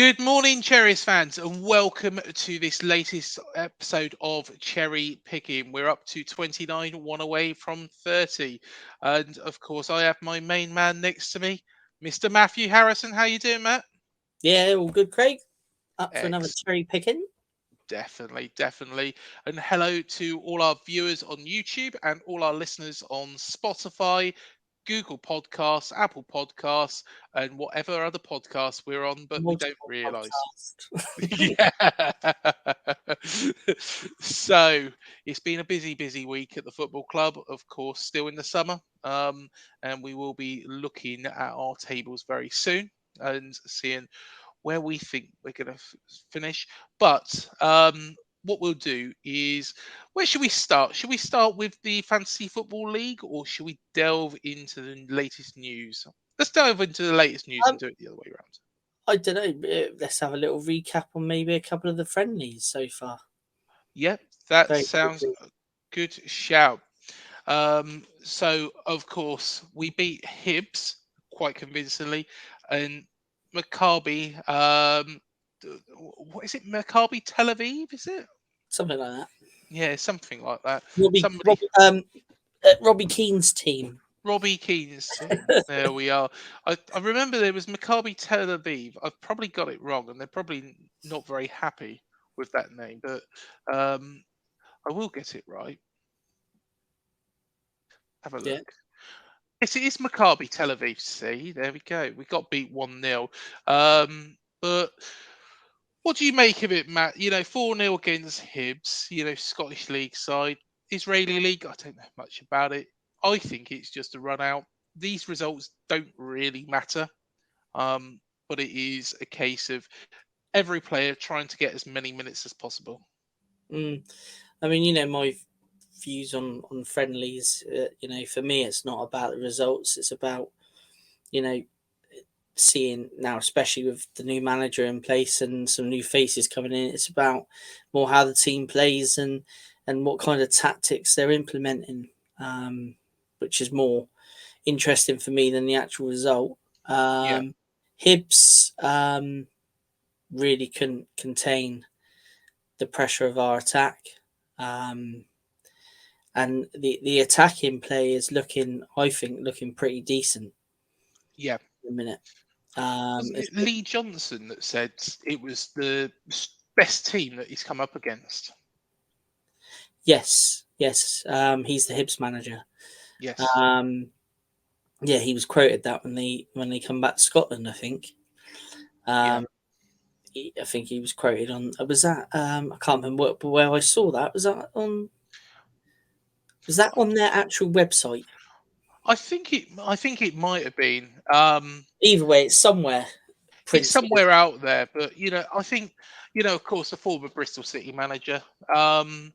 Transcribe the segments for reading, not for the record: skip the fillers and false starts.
Good morning, Cherries fans, and welcome to this latest episode of Cherry Picking. We're up to 29, one away from 30. And of course, I have my main man next to me, Mr. Matthew Harrison. How you doing, Matt? Yeah, all good, Craig. Up for another Excellent. cherry picking. Definitely. And hello to all our viewers on YouTube and all our listeners on Spotify, Google Podcasts, Apple Podcasts, and whatever other podcasts we're on, but we don't Multiple realise. podcast. Yeah. So it's been a busy week at the football club, of course, still in the summer. And we will be looking at our tables very soon and seeing where we think we're going to finish. But what we'll do is, where should we start? Should we start with the Fantasy Football League, or should we delve into the latest news? Let's delve into the latest news and do it the other way around. I don't know. Let's have a little recap on maybe a couple of the friendlies so far. Yep, that Very sounds quickly. a good shout. So of course we beat Hibs quite convincingly, and Maccabi. What is it? Maccabi Tel Aviv? Is it? Something like that. Yeah, something like that. Robbie, Somebody, Robbie Keane's team. Robbie Keane's team. There we are. I remember there was Maccabi Tel Aviv. I've probably got it wrong, and they're probably not very happy with that name, but I will get it right. Have a Yeah. look. Yes, it is Maccabi Tel Aviv. See, there we go. We got beat 1-0. But what do you make of it, Matt? 4-0 against Hibs, Scottish League side. Israeli League, I don't know much about it. I think it's just a run out. These results don't really matter. But it is a case of every player trying to get as many minutes as possible. I mean, my views on friendlies. For me, it's not about the results. It's about, seeing now, especially with the new manager in place and some new faces coming in. It's about more how the team plays and what kind of tactics they're implementing, which is more interesting for me than the actual result. Yeah. Hibs really couldn't contain the pressure of our attack. And the attacking play is looking pretty decent. Yeah. In a minute. Wasn't it Lee Johnson that said it was the best team that he's come up against? Yes. He's the Hibs manager. Yes. Yeah, he was quoted that when they come back to Scotland, I think. Yeah. I think he was quoted on. Was that? I can't remember where I saw that. Was that on their actual website? I think it might have been. Either way, it's somewhere. It's somewhere out there, but I think of course, the former Bristol City manager, and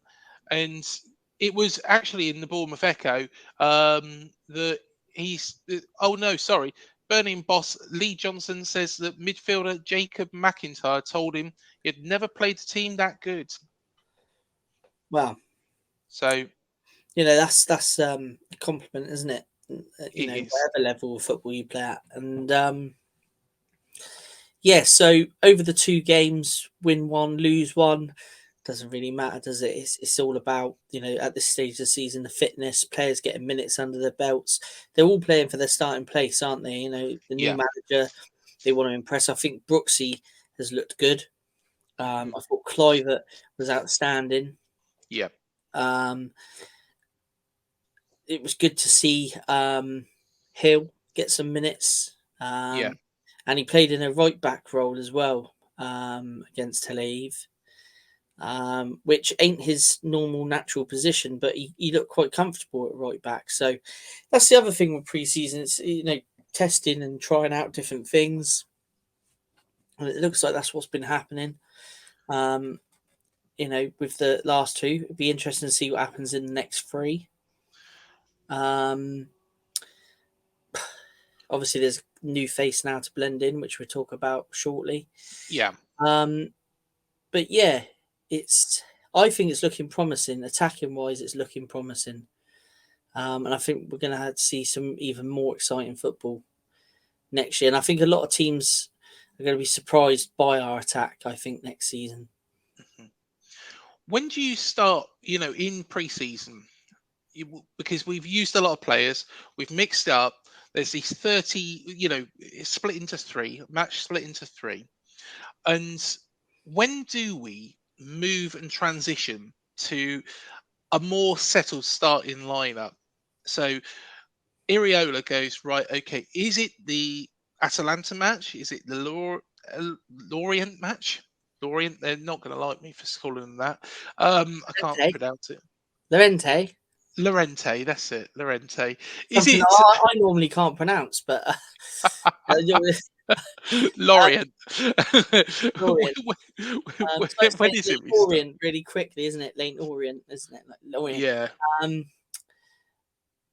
it was actually in the Bournemouth Echo that he's. Oh no, sorry. Burning boss Lee Johnson says that midfielder Jacob McIntyre told him he'd never played a team that good. Wow. So that's a compliment, isn't it? is. Whatever level of football you play at, and so over the two games, win one, lose one, doesn't really matter, does it? It's all about, at this stage of the season, the fitness, players getting minutes under their belts. They're all playing for their starting place, aren't they? The new manager, they want to impress. I think Brooksy has looked good. I thought Kluivert was outstanding. Yeah. It was good to see Hill get some minutes. And he played in a right back role as well against Tel Aviv, which ain't his normal natural position, but he looked quite comfortable at right back. So that's the other thing with pre-season. It's testing and trying out different things, and it looks like that's what's been happening. With the last two, it'd be interesting to see what happens in the next three. Obviously, there's a new face now to blend in, which we'll talk about shortly. Yeah. But yeah, I think it's looking promising. Attacking wise, it's looking promising. And I think we're going to see some even more exciting football next year. And I think a lot of teams are going to be surprised by our attack, I think, next season. When do you start, in pre-season? Because we've used a lot of players, we've mixed up. There's these 30, it's split into three, match split into three. And when do we move and transition to a more settled starting lineup? So Iriola goes, right, okay, is it the Atalanta match? Is it the Lorient match? Lorient, they're not going to like me for calling them that. I can't pronounce it. Lorente. Lorente, that's it. Lorente. Is Something it I normally can't pronounce, but Lorient? Lorient. When is it we start? Orient really quickly, isn't it? Lane Orient, isn't it? Like Lorient. Yeah.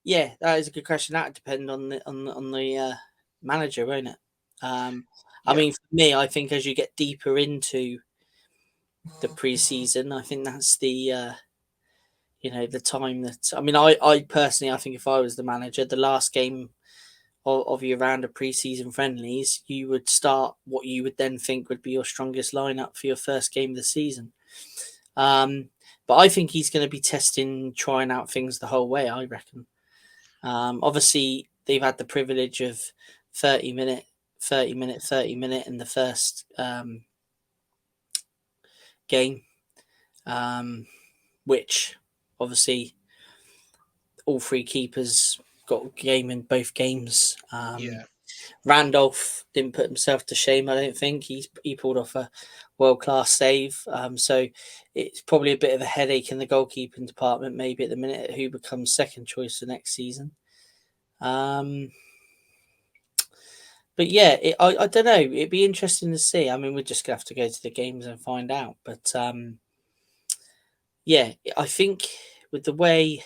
Yeah, that is a good question. That would depend on the manager, won't it? I mean, for me, I think as you get deeper into the pre-season, I think that's the the time that. I mean, I personally, I think if I was the manager, the last game of your round of pre-season friendlies, you would start what you would then think would be your strongest lineup for your first game of the season. But I think he's going to be trying out things the whole way, I reckon. Obviously, they've had the privilege of 30 minute in the first game, which obviously all three keepers got a game in both games. Randolph didn't put himself to shame, I don't think. He pulled off a world-class save. So it's probably a bit of a headache in the goalkeeping department, maybe at the minute, who becomes second choice for next season. But yeah, I don't know. It'd be interesting to see. I mean, we're just going to have to go to the games and find out. But yeah, I think with the way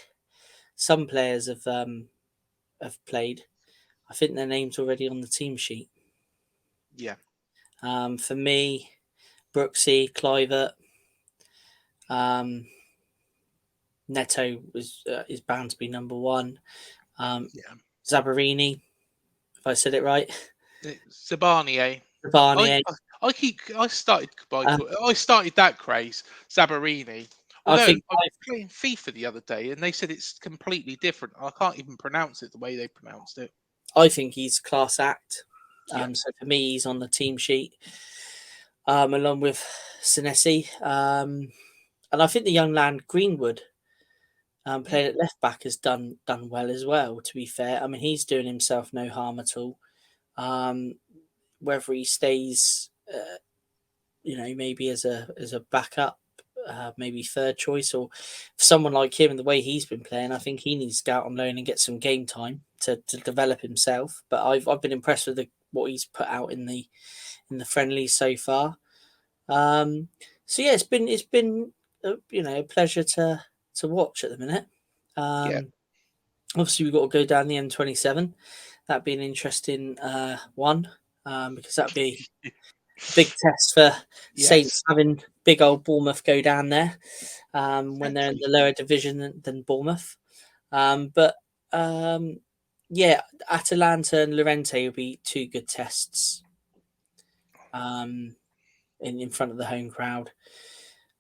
some players have played, I think their name's already on the team sheet. Yeah. For me, Brooksy, Clivert, Neto is bound to be number one. Zabarini, if I said it right. Zabanier. Zabanier. I started that craze, Zabarini. Although I was playing FIFA the other day and they said it's completely different. I can't even pronounce it the way they pronounced it. I think he's class act. So for me, he's on the team sheet, along with Senesi. And I think the young lad Greenwood, playing at left back, has done well as well. To be fair, I mean he's doing himself no harm at all. Whether he stays, maybe as a backup, maybe third choice, or someone like him, and the way he's been playing, I think he needs to go out on loan and get some game time to develop himself. But I've been impressed with what he's put out in the friendlies so far. So yeah, it's been a pleasure to watch at the minute. Obviously, we've got to go down the M27. That'd be an interesting one, because that'd be a big test for Saints having big old Bournemouth go down there when they're in the lower division than Bournemouth. But yeah, Atalanta and Lorente will be two good tests in front of the home crowd.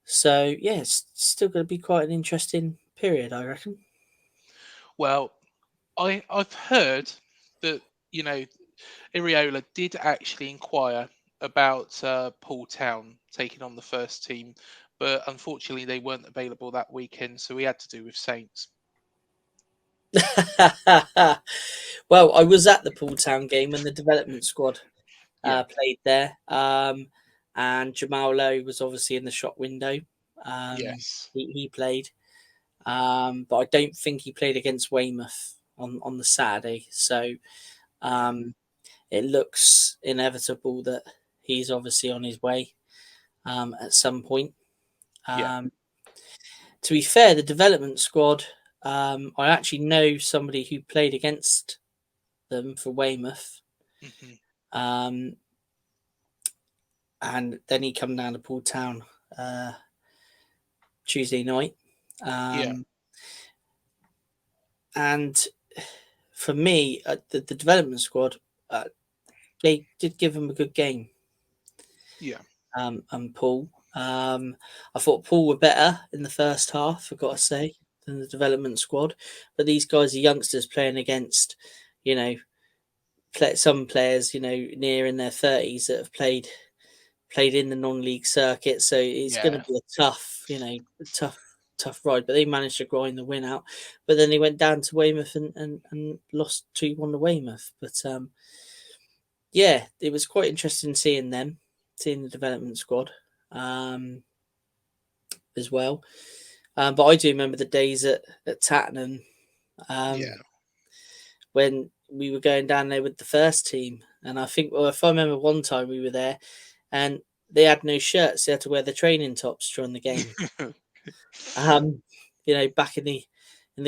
So yeah, it's still going to be quite an interesting period, I reckon. Well, I've heard that Iriola did actually inquire about Paul Town taking on the first team, but unfortunately they weren't available that weekend, so we had to do with Saints. Well, I was at the Paul Town game when the development squad played there, and Jamal Lowe was obviously in the shop window. He played, but I don't think he played against Weymouth on the Saturday. So it looks inevitable that he's obviously on his way at some point. To be fair, the development squad, I actually know somebody who played against them for Weymouth. And then he come down to Paul Town Tuesday night. And for me, the development squad, they did give him a good game. Yeah. And Paul. I thought Paul were better in the first half, I've got to say, than the development squad. But these guys are youngsters playing against, you know, some players, near in their 30s that have played in the non-league circuit. So it's going to Yeah. be a tough ride. But they managed to grind the win out. But then they went down to Weymouth and lost 2-1 to Weymouth. But yeah, it was quite interesting seeing them, seeing the development squad as well. But I do remember the days at Tattenham Yeah. when we were going down there with the first team. And I think, well, if I remember one time we were there and they had no shirts, they had to wear the training tops during the game. Um, back in the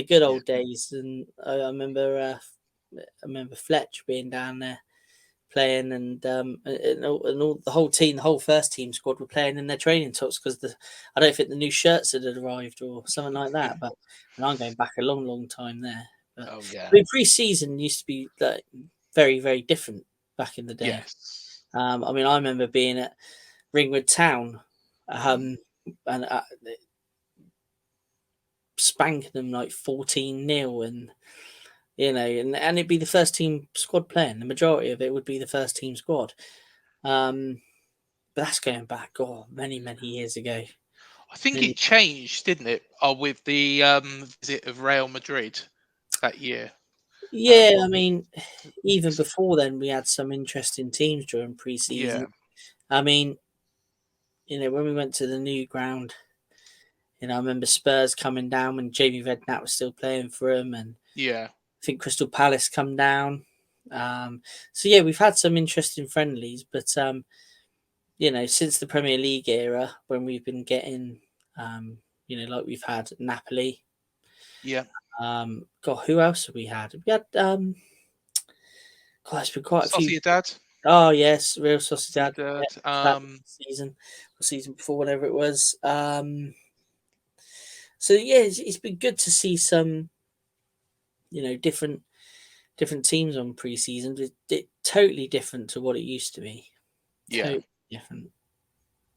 good Yeah. old days, and I remember Fletch being down there playing, and all the whole team, the whole first team squad were playing in their training tops because I don't think the new shirts had arrived or something like that. But and I'm going back a long time there. But Oh yeah. I mean, pre-season used to be like very very different back in the day. Yes. I mean, I remember being at Ringwood Town, Mm. and spanking them like 14-0, and and it'd be the first team squad playing. The majority of it would be the first team squad. Um, but that's going back, many years ago. I think Many, it changed, didn't it? With the visit of Real Madrid that year. yeah, Well, I mean, even before then, we had some interesting teams during yeah. pre-season. I mean, when we went to the new ground, I remember Spurs coming down when Jamie Redknapp was still playing for him, and Yeah. I think Crystal Palace come down. So yeah, we've had some interesting friendlies, but since the Premier League era, when we've been getting, like we've had Napoli. Yeah. God, who else have we had? We had, God, it's been quite a few. Sociedad. Oh yes, Real Sociedad. Yeah, Sociedad. that season, or season before, whatever it was. So yeah, it's been good to see some, different teams on pre-season. Totally different to what it used to be. Yeah. Totally different.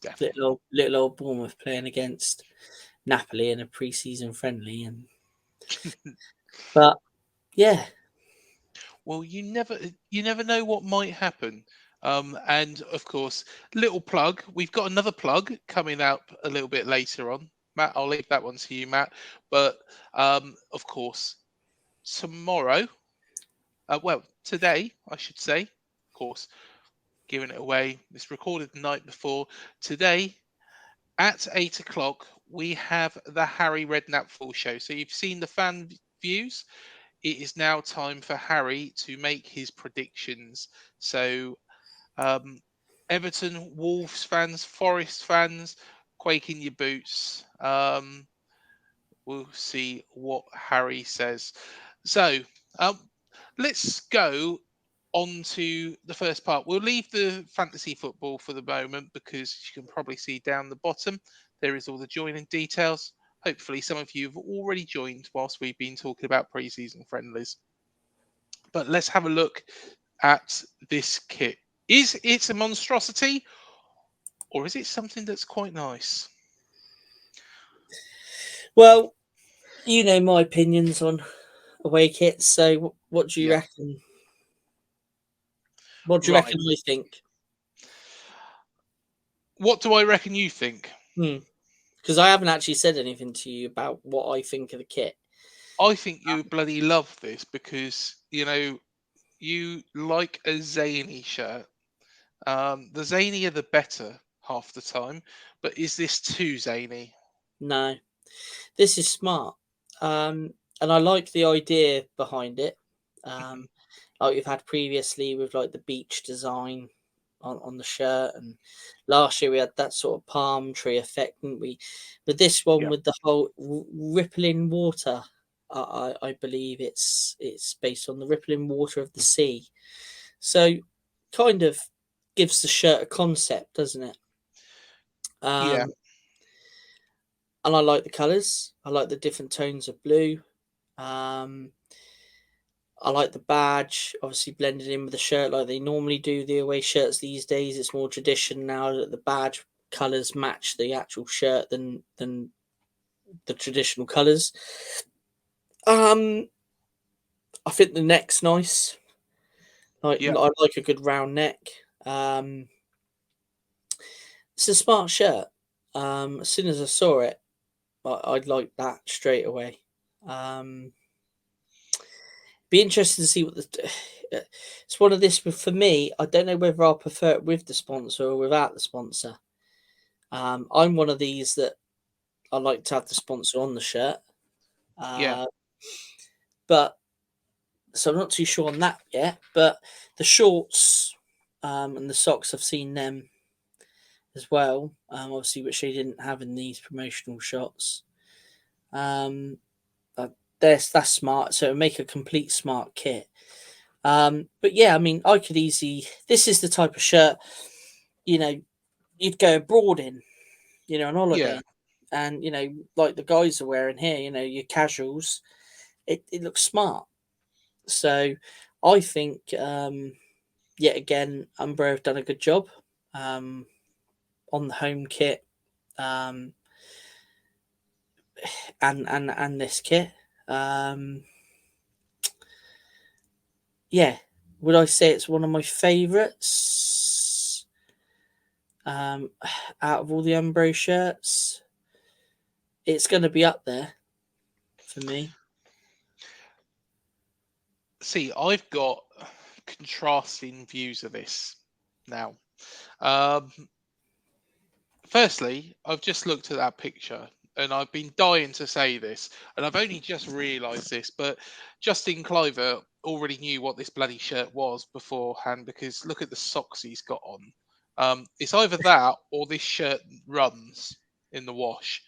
Definitely. Little old Bournemouth playing against Napoli in a pre-season friendly, but yeah, Well, you never know what might happen. And of course, little plug. We've got another plug coming up a little bit later on. Matt, I'll leave that one to you, Matt. But of course, tomorrow, well, today, I should say, of course, giving it away. It's recorded the night before. Today at 8 o'clock, we have the Harry Redknapp full show. So you've seen the fan views. It is now time for Harry to make his predictions. So, um, Everton, Wolves fans, Forest fans, quake in your boots. We'll see what Harry says. So, um, let's go on to the first part. We'll leave the fantasy football for the moment because you can probably see down the bottom there is all the joining details. Hopefully, some of you have already joined whilst we've been talking about pre-season friendlies. But let's have a look at this kit. Is it a monstrosity or is it something that's quite nice? well, my opinions on away kits. So, what do you Yeah. reckon? What do you Right. reckon I think? What do I reckon you think? Because I haven't actually said anything to you about what I think of the kit. I think you bloody love this because, you like a zany shirt. The zanier the better half the time. But is this too zany? No, this is smart, and I like the idea behind it. Um, like we've had previously with like the beach design on the shirt, and last year we had that sort of palm tree effect, didn't we? But this one Yeah. with the whole rippling water, I believe it's based on the rippling water of the sea. So kind of gives the shirt a concept, doesn't it? Yeah. Um, and I like the colours. I like the different tones of blue. Um, I like the badge, obviously blended in with the shirt like they normally do the away shirts these days. It's more tradition now that the badge colours match the actual shirt than the traditional colours. I think the neck's nice. Yeah, I like a good round neck. Um, it's a smart shirt. As soon as I saw it, I'd like that straight away. Be interested to see what the. It's one of this for me. I don't know whether I'll prefer it with the sponsor or without the sponsor. I'm one of these that I like to have the sponsor on the shirt, yeah, but so I'm not too sure on that yet. But the shorts and the socks, I've seen them as well. Obviously, which they didn't have in these promotional shots. That's smart. So it'll make a complete smart kit. But yeah, I mean, I could easily. This is the type of shirt, you know, you'd go abroad in, on yeah. holiday, and like the guys are wearing here, your casuals. It looks smart. So, I think yet again, Umbro have done a good job um, on the home kit um, and this kit. Yeah, would I say it's one of my favourites out of all the Umbro shirts? It's going to be up there for me. See, I've got contrasting views of this now. Um, Firstly, I've just looked at that picture and I've been dying to say this, and I've only just realised this, but Justin Cliver already knew what this bloody shirt was beforehand because look at the socks he's got on. It's either that or this shirt runs in the wash.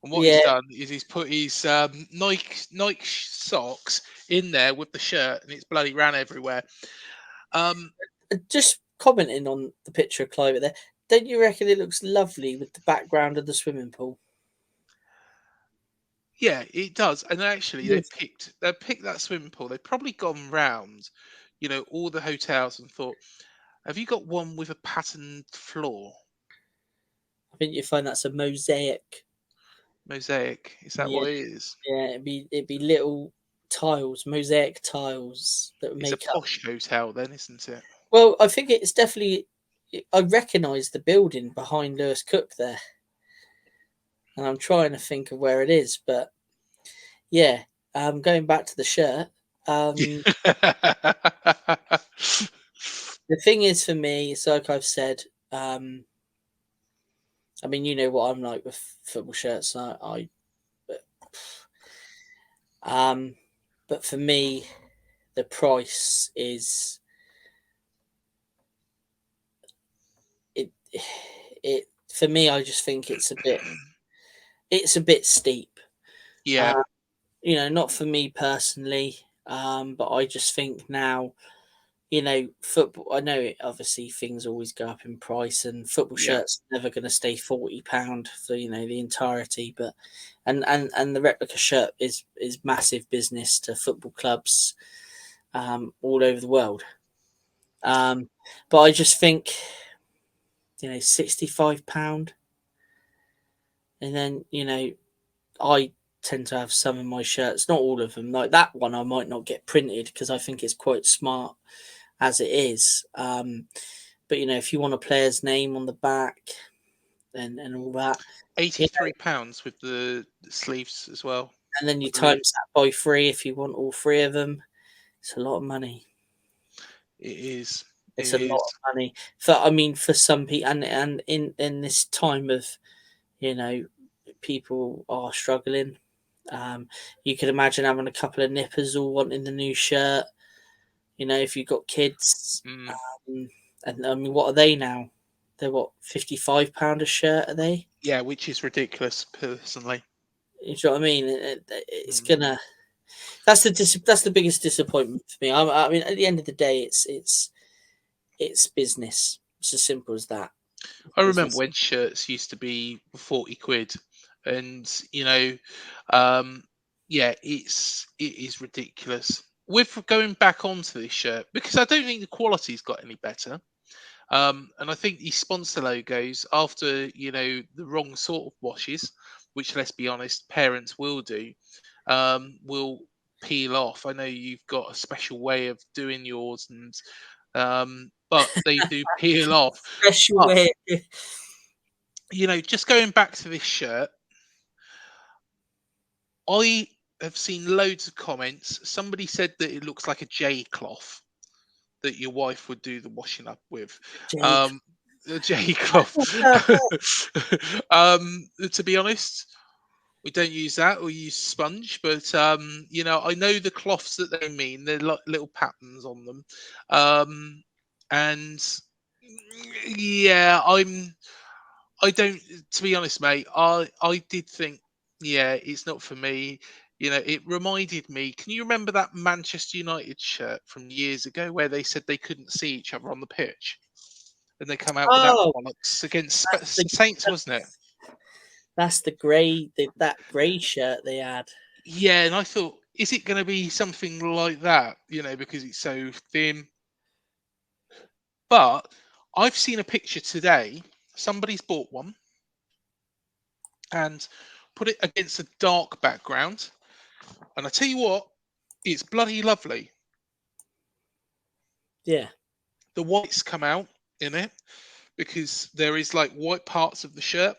And what he's Yeah, done is he's put his Nike socks in there with the shirt, and it's bloody ran everywhere. Um, just commenting on the picture of Clive there. Don't you reckon it looks lovely with the background of the swimming pool? Yeah, it does. And actually, Yes. they picked that swimming pool. They've probably gone round, all the hotels and thought, have you got one with a patterned floor? I think you find that's a mosaic. Mosaic. Is that Yeah, what it is? yeah. It'd be little tiles, mosaic tiles that would It's a make up. posh hotel then, isn't it? Well, I think it's definitely. I recognise the building behind Lewis Cook there, and I'm trying to think of where it is. But yeah, going back to the shirt. Um, the thing is for me, it's like I've said. I mean, you know what I'm like with football shirts. Um, but for me, the price is it. It for me, I just think it's a bit steep. Yeah. Uh, not for me personally, but I just think now, football. I know obviously things always go up in price, and football Yeah. shirts never going to stay £40 for the entirety. But and the replica shirt is massive business to football clubs all over the world. But I just think £65, and then I tend to have some of my shirts, not all of them. Like that one, I might not get printed because I think it's quite smart as it is. But if you want a player's name on the back and all that, £83 with the sleeves as well, and then I you believe. times that by 3 if you want all 3 of them, it's a lot of money. It is. It It's a lot is. of money for some people, and in this time of you know people are struggling. You could imagine having a couple of nippers all wanting the new shirt. If you've got kids, Mm. um, and I mean, what are they now? They're what, £55 a shirt? Are they? Yeah, which is ridiculous, personally. You know what I mean? It's Mm. gonna. That's the biggest disappointment for me. I mean, at the end of the day, it's business. It's as simple as that. I remember Business. when shirts used to be 40 quid, and um, yeah, it is ridiculous. With going back onto this shirt, because I don't think the quality's got any better. And I think these sponsor logos, after the wrong sort of washes, which let's be honest, parents will do, will peel off. I know you've got a special way of doing yours, and but they do peel off. Special But way. just going back to this shirt, I have seen loads of comments. Somebody said that it looks like a J cloth that your wife would do the washing up with. Jake. The J cloth. To be honest, we don't use that. We use sponge, but I know the cloths that they mean. They're like little patterns on them, and yeah, I don't. To be honest, mate, I did think, yeah, it's not for me. It reminded me. Can you remember that Manchester United shirt from years ago where they said they couldn't see each other on the pitch, and they come out with that Oh, bollocks against the, Saints, wasn't it? that's the grey. That grey shirt they had. Yeah, and I thought, is it going to be something like that? Because it's so thin. But I've seen a picture today. Somebody's bought one and put it against a dark background. And I tell you what, it's bloody lovely. Yeah. The whites come out in it because there is like white parts of the shirt,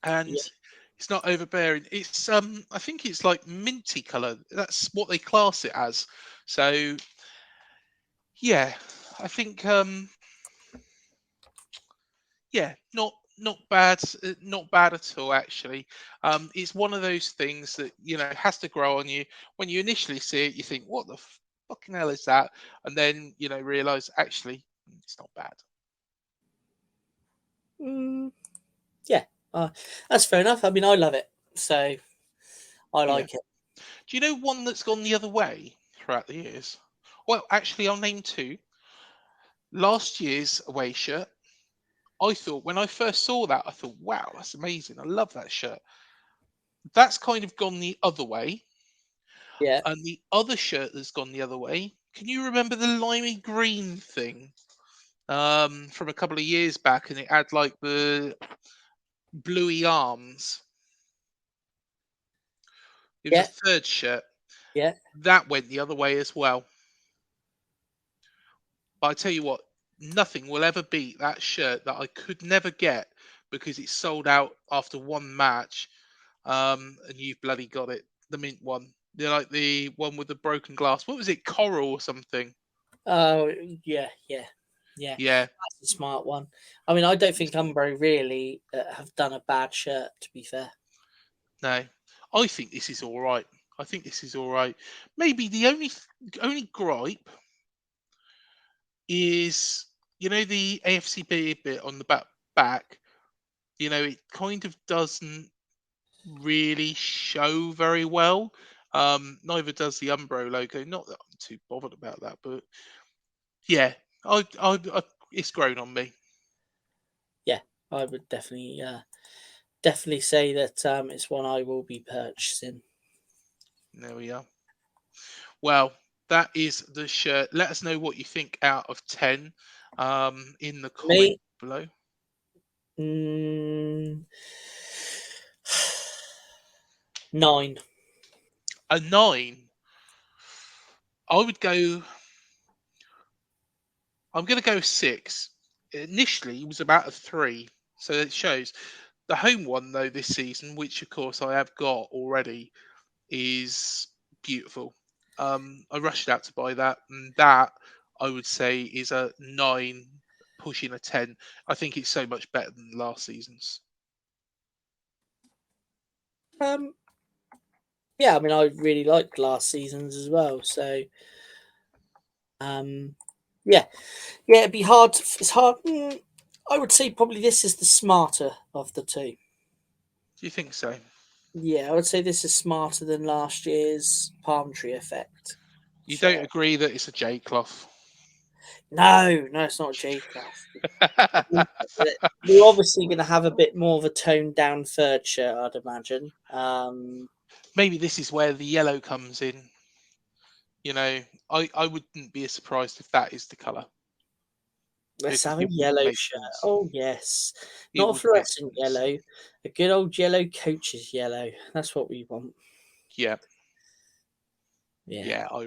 and Yeah. it's not overbearing. It's I think it's like minty color. That's what they class it as. So yeah, I think yeah, not bad, not bad at all. Actually, it's one of those things that has to grow on you. When you initially see it, you think, "What the fucking hell is that?" And then realize actually it's not bad. Yeah. That's fair enough. I mean, I love it, so I Yeah. like it. Do you know one that's gone the other way throughout the years? Well, actually, I'll name two. Last year's away shirt. I thought when I first saw that, I thought, "Wow, that's amazing! I love that shirt." That's kind of gone the other way. Yeah. And the other shirt that's gone the other way, can you remember the limey green thing from a couple of years back? And it had like the bluey arms. It was a Yeah. third shirt. Yeah. That went the other way as well. But I tell you what, nothing will ever beat that shirt that I could never get because it sold out after one match. And you've bloody got it. The mint one. They're like the one with the broken glass. What was it? Coral or something? Oh, yeah. Yeah. Yeah. Yeah. That's a smart one. I mean, I don't think Umbro really have done a bad shirt, to be fair. No, I think this is all right. I think this is all right. Maybe the only gripe is the AFCB bit on the back. It kind of doesn't really show very well. Neither does the Umbro logo. Not that I'm too bothered about that, but yeah, I it's grown on me. Yeah, I would definitely say that it's one I will be purchasing. There we are. Well, that is the shirt. Let us know what you think out of 10 in the comment Me, below. mm, 9. A 9. I would go. I'm going to go 6. Initially, it was about a 3. So it shows. The home one, though, this season, which of course I have got already, is beautiful. I rushed out to buy that, and that I would say is a 9, pushing a 10. I think it's so much better than last season's. Yeah, I mean, I really liked last season's as well. So, yeah, it'd be hard. It's hard. I would say probably this is the smarter of the two. Do you think so? Yeah, I would say this is smarter than last year's palm tree effect You don't shirt. agree that it's a J cloth? No, it's not J class. We're obviously going to have a bit more of a toned down third shirt, I'd imagine. maybe this is where the yellow comes in. You know, I wouldn't be surprised if that is the colour. Let's Because have a it would yellow make shirt. sense. Oh yes, It not a would make fluorescent sense. yellow, a good old yellow coach's yellow. That's what we want. Yeah, Yeah, yeah, I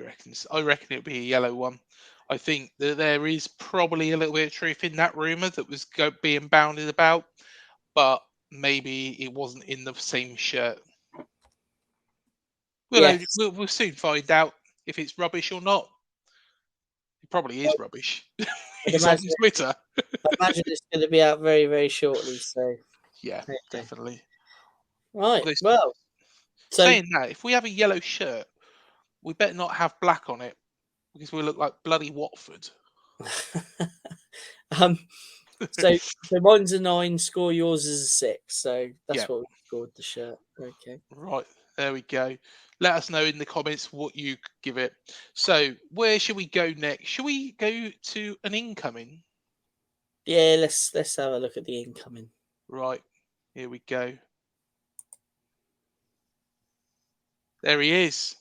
reckon it'll be a yellow one. I think that there is probably a little bit of truth in that rumor that was being bounded about, but maybe it wasn't in the same shirt. yes. We'll soon find out if it's rubbish or not. It probably is rubbish. I'd He's on imagine. Twitter. I imagine it's going to be out very, very shortly. So, Yeah, okay. definitely. Right. Although Well, so saying that, if we have a yellow shirt, we better not have black on it because we look like bloody Watford. um, so mine's a 9. Score yours is a 6. So Yeah, that's what we scored the shirt. Okay. right. There we go. Let us know in the comments what you give it. So, where should we go next? Should we go to an incoming? Yeah. Let's have a look at the incoming. Right. Here we go. There he is.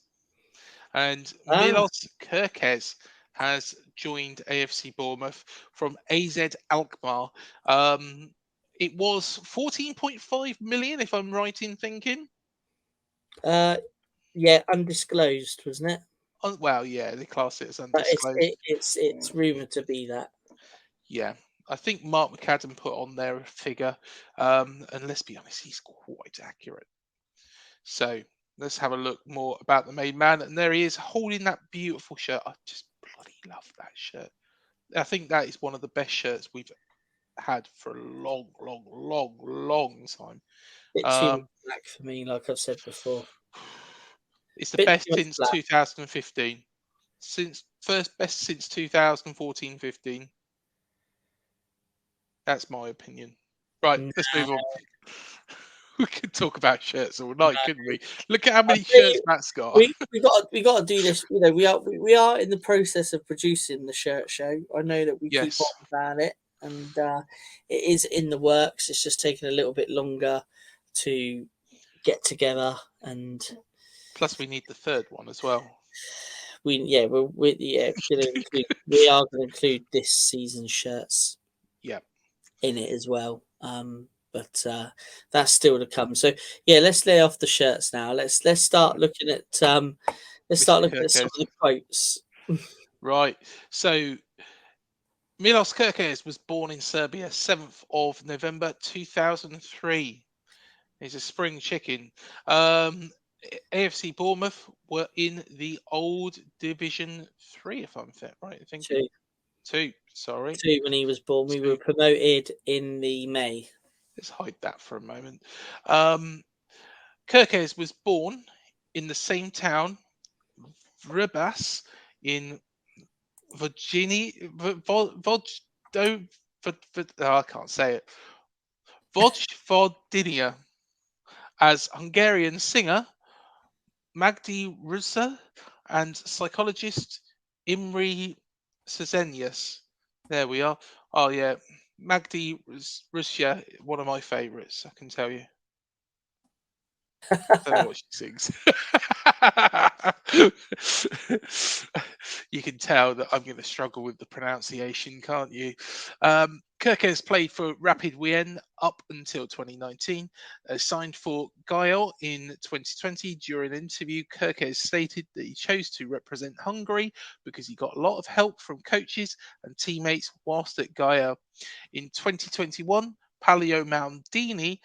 And Ah. Milos Kerkez has joined AFC Bournemouth from AZ Alkmaar. It was 14.5 million, if I'm right in thinking. Yeah. Undisclosed, wasn't it? Oh, well, yeah, they class it as But undisclosed. it's rumored to be that. Yeah, I think Mark McAdam put on there a figure, and let's be honest, he's quite accurate. So let's have a look more about the main man, and there he is holding that beautiful shirt. I just bloody love that shirt. I think that is one of the best shirts we've had for a long, long, long, long time. Bit too much Um, black for me, like I've said before. it's the Bit best too much since black. 2015. Since first best since 2014-15. That's my opinion. Right, No, let's move on. We could talk about shirts all no. night, couldn't we? Look at how I many tell shirts you, Matt's got. we got to do this. You know, we are in the process of producing the shirt show. I know that we keep on Yes. about it, and it is in the works. It's just taking a little bit longer to get together, and Plus, we need the third one as well. we are going to include this season's shirts Yeah. in it as well. But that's still to come. So yeah, let's lay off the shirts now. Let's start looking at Mr. some Kerkez. of the quotes. Right. So, Milos Kerkez was born in Serbia, 7th of November 2003. He's a spring chicken. AFC Bournemouth were in the old Division 3, if I'm right in thinking. Two, 2, sorry. two when he was born. We 2. were promoted in the May. Let's hide that for a moment. Kerkez was born in the same town, Vrbas, in Virginia. I can't say it. Vojvodina, as Hungarian singer Magdi Rusa and psychologist Imre Szenius. There we are. Oh yeah, Magdi Russia, one of my favourites. I can tell you. I don't know what she sings. You can tell that I'm going to struggle with the pronunciation, can't you? Kerkez played for Rapid Wien up until 2019. Signed for Gael in 2020. During an interview, Kerkez stated that he chose to represent Hungary because he got a lot of help from coaches and teammates whilst at Gael. In 2021, Palio Maldini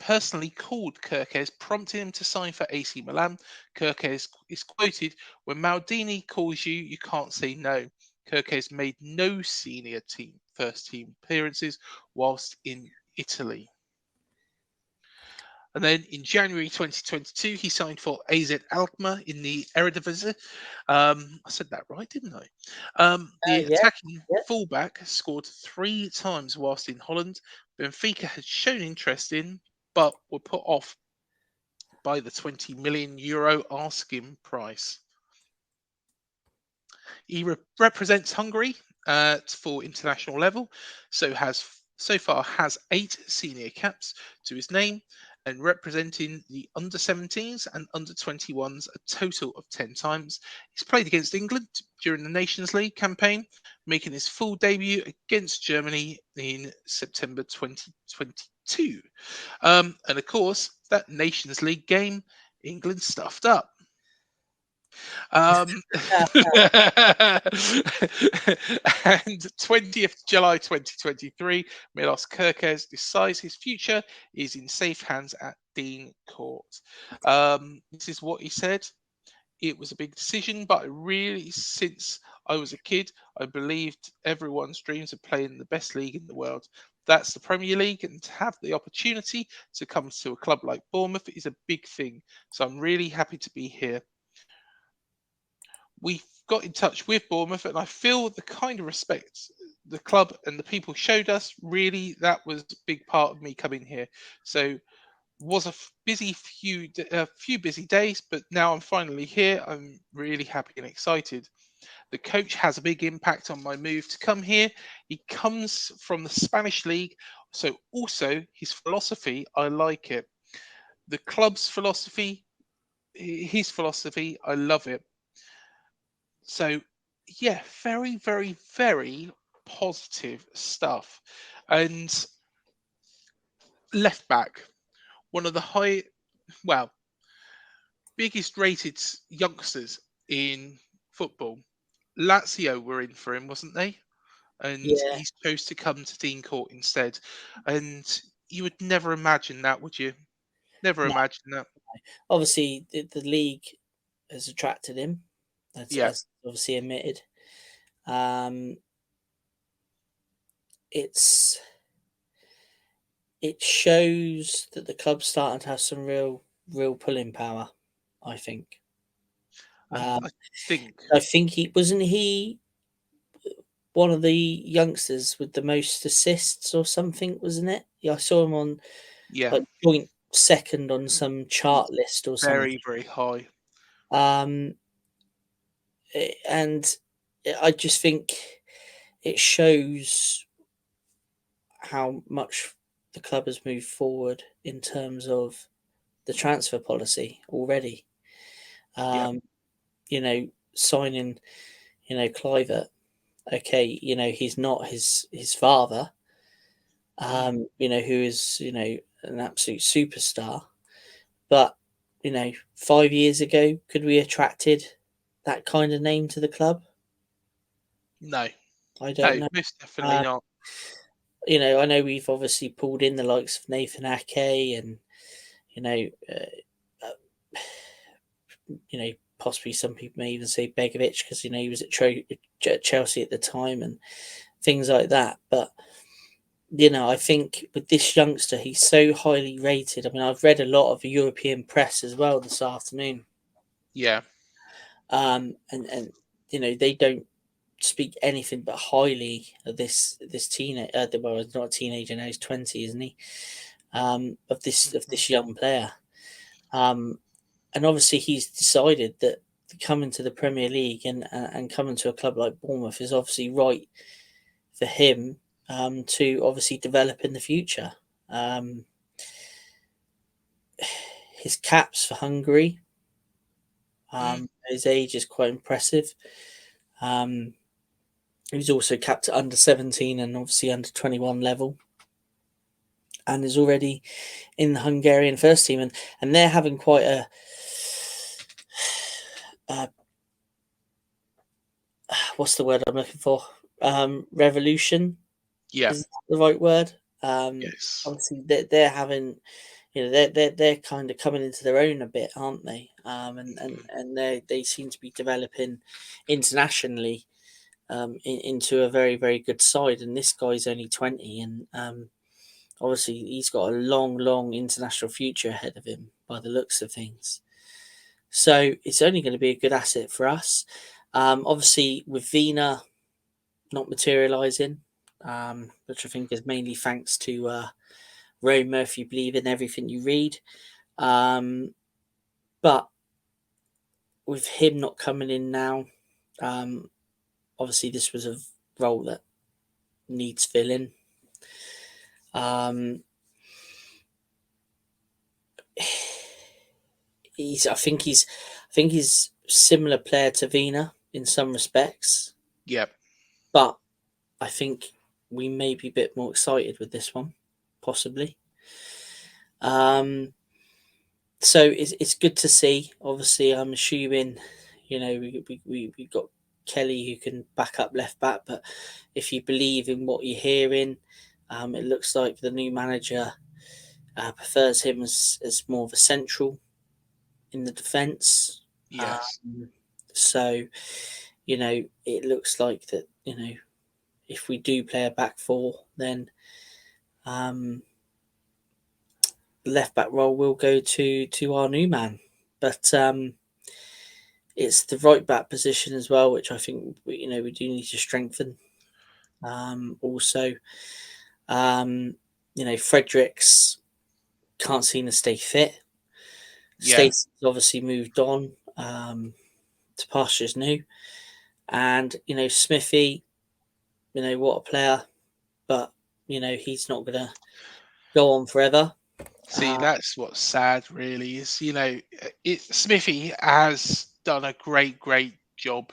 personally called Kerkez, prompting him to sign for AC Milan. Kerkez is quoted, "When Maldini calls you, you can't say no." Kerkez made no senior team first team appearances whilst in Italy. And then in January 2022, he signed for AZ Alkmaar in the Eredivisie. I said that right, didn't I? The Yeah, attacking yeah. fullback scored 3 times whilst in Holland. Benfica had shown interest in, but were put off by the 20 million euro asking price. He represents Hungary for international level, so has so far has 8 senior caps to his name and representing the under 17s and under 21s a total of 10 times. He's played against England during the Nations League campaign, making his full debut against Germany in September 2022. And of course, that Nations League game, England stuffed up. And 20th July 2023, Milos Kerkez decides his future is in safe hands at Dean Court. This is what he said. It was a big decision, but really, since I was a kid, I believed everyone's dreams of playing the best league in the world. That's the Premier League, and to have the opportunity to come to a club like Bournemouth is a big thing. So I'm really happy to be here. We got in touch with Bournemouth, and I feel the kind of respect the club and the people showed us. Really, that was a big part of me coming here. So was a few busy days, but now I'm finally here. I'm really happy and excited. The coach has a big impact on my move to come here. He comes from the Spanish league, so also his philosophy, I like it. The club's philosophy, his philosophy, I love it. So yeah, very, very, very positive stuff. And left back, one of the well, biggest rated youngsters in football. Lazio were in for him, wasn't they? And Yeah, he chose to come to Dean Court instead. And you would never imagine that, would you? Never no. imagine that. Obviously, the league has attracted him, Yeah, as obviously admitted. Um, it's it shows that the club's starting to have some real pulling power. I think. and Um, I think, I think he one of the youngsters with the most assists or something, wasn't it? Yeah, I saw him on yeah, like joint second on some he's chart list or something. very, very high. Um, and I just think it shows how much the club has moved forward in terms of the transfer policy already. Yeah, Um, signing, Clivert. Okay, he's not his father. mm, Who is an absolute superstar. But 5 years ago, could we attracted that kind of name to the club? no, I don't no, know. most definitely Um, not. I know we've obviously pulled in the likes of Nathan Ake and you know, uh, possibly some people may even say Begovic because he was at Chelsea at the time and things like that. But I think with this youngster, he's so highly rated. I mean, I've read a lot of European press as well this afternoon, Yeah, and they don't speak anything but highly of this teenage. Well, he's not a teenager now; he's 20, isn't he? Of mhm, this young player. And obviously he's decided that coming to the Premier League and coming to a club like Bournemouth is obviously right for him to obviously develop in the future. Um, his caps for Hungary, mm, his age is quite impressive. Um, he's also capped at under 17 and obviously under 21 level, and is already in the Hungarian first team, and they're having quite a what's the word I'm looking for? Revolution yeah, is that the right word? yes, Obviously, they're having, they're kind of coming into their own a bit, aren't they? mhm, And they seem to be developing internationally into a very very good side. And this guy's only 20, and obviously he's got a long international future ahead of him by the looks of things. So it's only going to be a good asset for us. Obviously, with Vina not materialising, which I think is mainly thanks to Roma, if you believe in everything you read. But with him not coming in now, um, obviously this was a role that needs filling. Um, I think he's similar player to Vina in some respects, Yeah. but I think we may be a bit more excited with this one, possibly. So it's good to see. Obviously, I'm assuming, we got Kelly who can back up left back, but if you believe in what you're hearing, it looks like the new manager prefers him as more of a central in the defence. Yes. So, it looks like that, if we do play a back four, then um, the left back role will go to our new man. But it's the right back position as well, which I think we do need to strengthen. Also, Fredericks can't seem to stay fit. Yeah. Stacey's obviously moved on to pastures new, and Smithy, what a player, but he's not gonna go on forever. See, that's what's sad, really. Is Smithy has done a great job,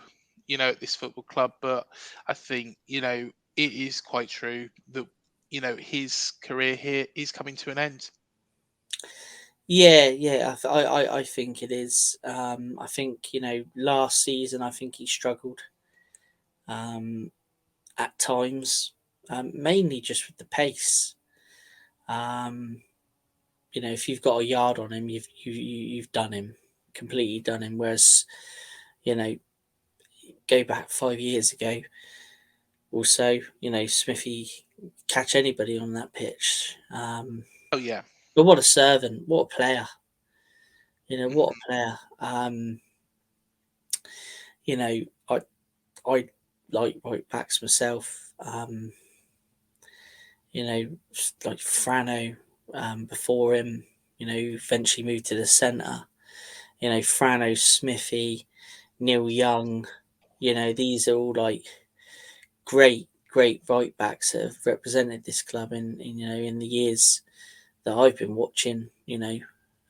at this football club, but I think it is quite true that his career here is coming to an end. Yeah. I think it is. I think last season I think he struggled um, at times, mainly just with the pace. Um, if you've got a yard on him, you've done him, completely done him. Whereas you know, go back 5 years ago, also Smithy catch anybody on that pitch. Oh yeah. But what a servant! What a player! What Mhm. a player! You know, I like right backs myself. Like Frano before him. Eventually moved to the centre. Frano, Smithy, Neil Young. These are all like great right backs that have represented this club in the years that I've been watching.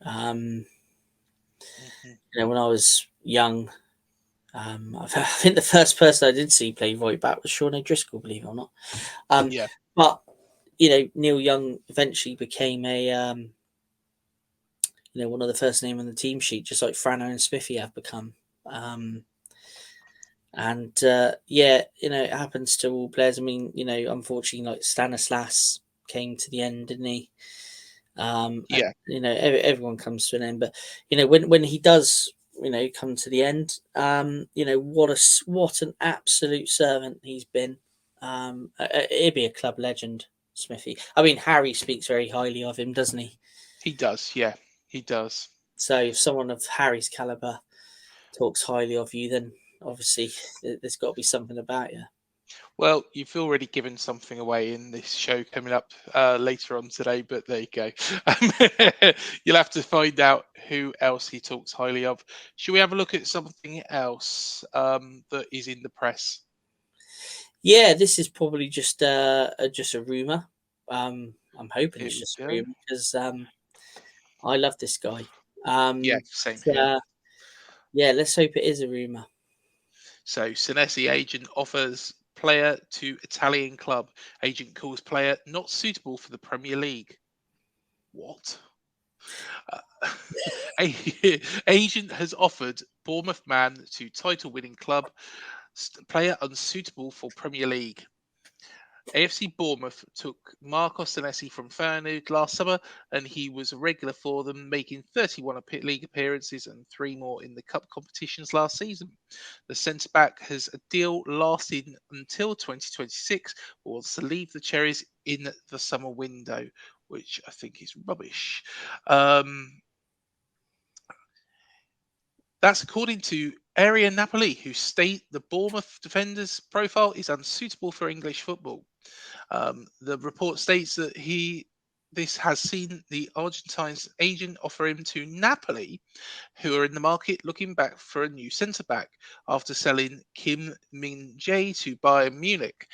Um, Mhm. when I was young, I think the first person I did see play right back was Sean O'Driscoll, believe it or not. Um, Yeah. but Neil Young eventually became a one of the first name on the team sheet, just like Frano and Smithy have become. And it happens to all players. I mean, unfortunately, like Stanislas came to the end, didn't he? Yeah. Everyone comes to an end, but when he does, come to the end, what an absolute servant he's been. He'd be a club legend, Smithy. I mean, Harry speaks very highly of him, doesn't he? He does. Yeah. He does. So if someone of Harry's caliber talks highly of you, then obviously there's got to be something about you. Well, you've already given something away in this show coming up later on today, but there you go. You'll have to find out who else he talks highly of. Should we have a look at something else that is in the press? Yeah, this is probably just a rumor. I'm hoping Here it's we just a go. rumor because I love this guy. Yeah, same here. Yeah, let's hope it is a rumor. So, Senesi agent offers player to Italian club. Agent calls player not suitable for the Premier League. What? Uh, agent has offered Bournemouth man to title-winning club. Player unsuitable for Premier League. AFC Bournemouth took Marcos Senesi from Feyenoord last summer, and he was a regular for them, making 31 league appearances and 3 more in the cup competitions last season. The centre back has a deal lasting until 2026, but wants to leave the Cherries in the summer window, which I think is rubbish. That's according to Area Napoli, who state the Bournemouth defender's profile is unsuitable for English football. The report states that this has seen the Argentine's agent offer him to Napoli, who are in the market looking back for a new centre back after selling Kim Min Jae to Bayern Munich.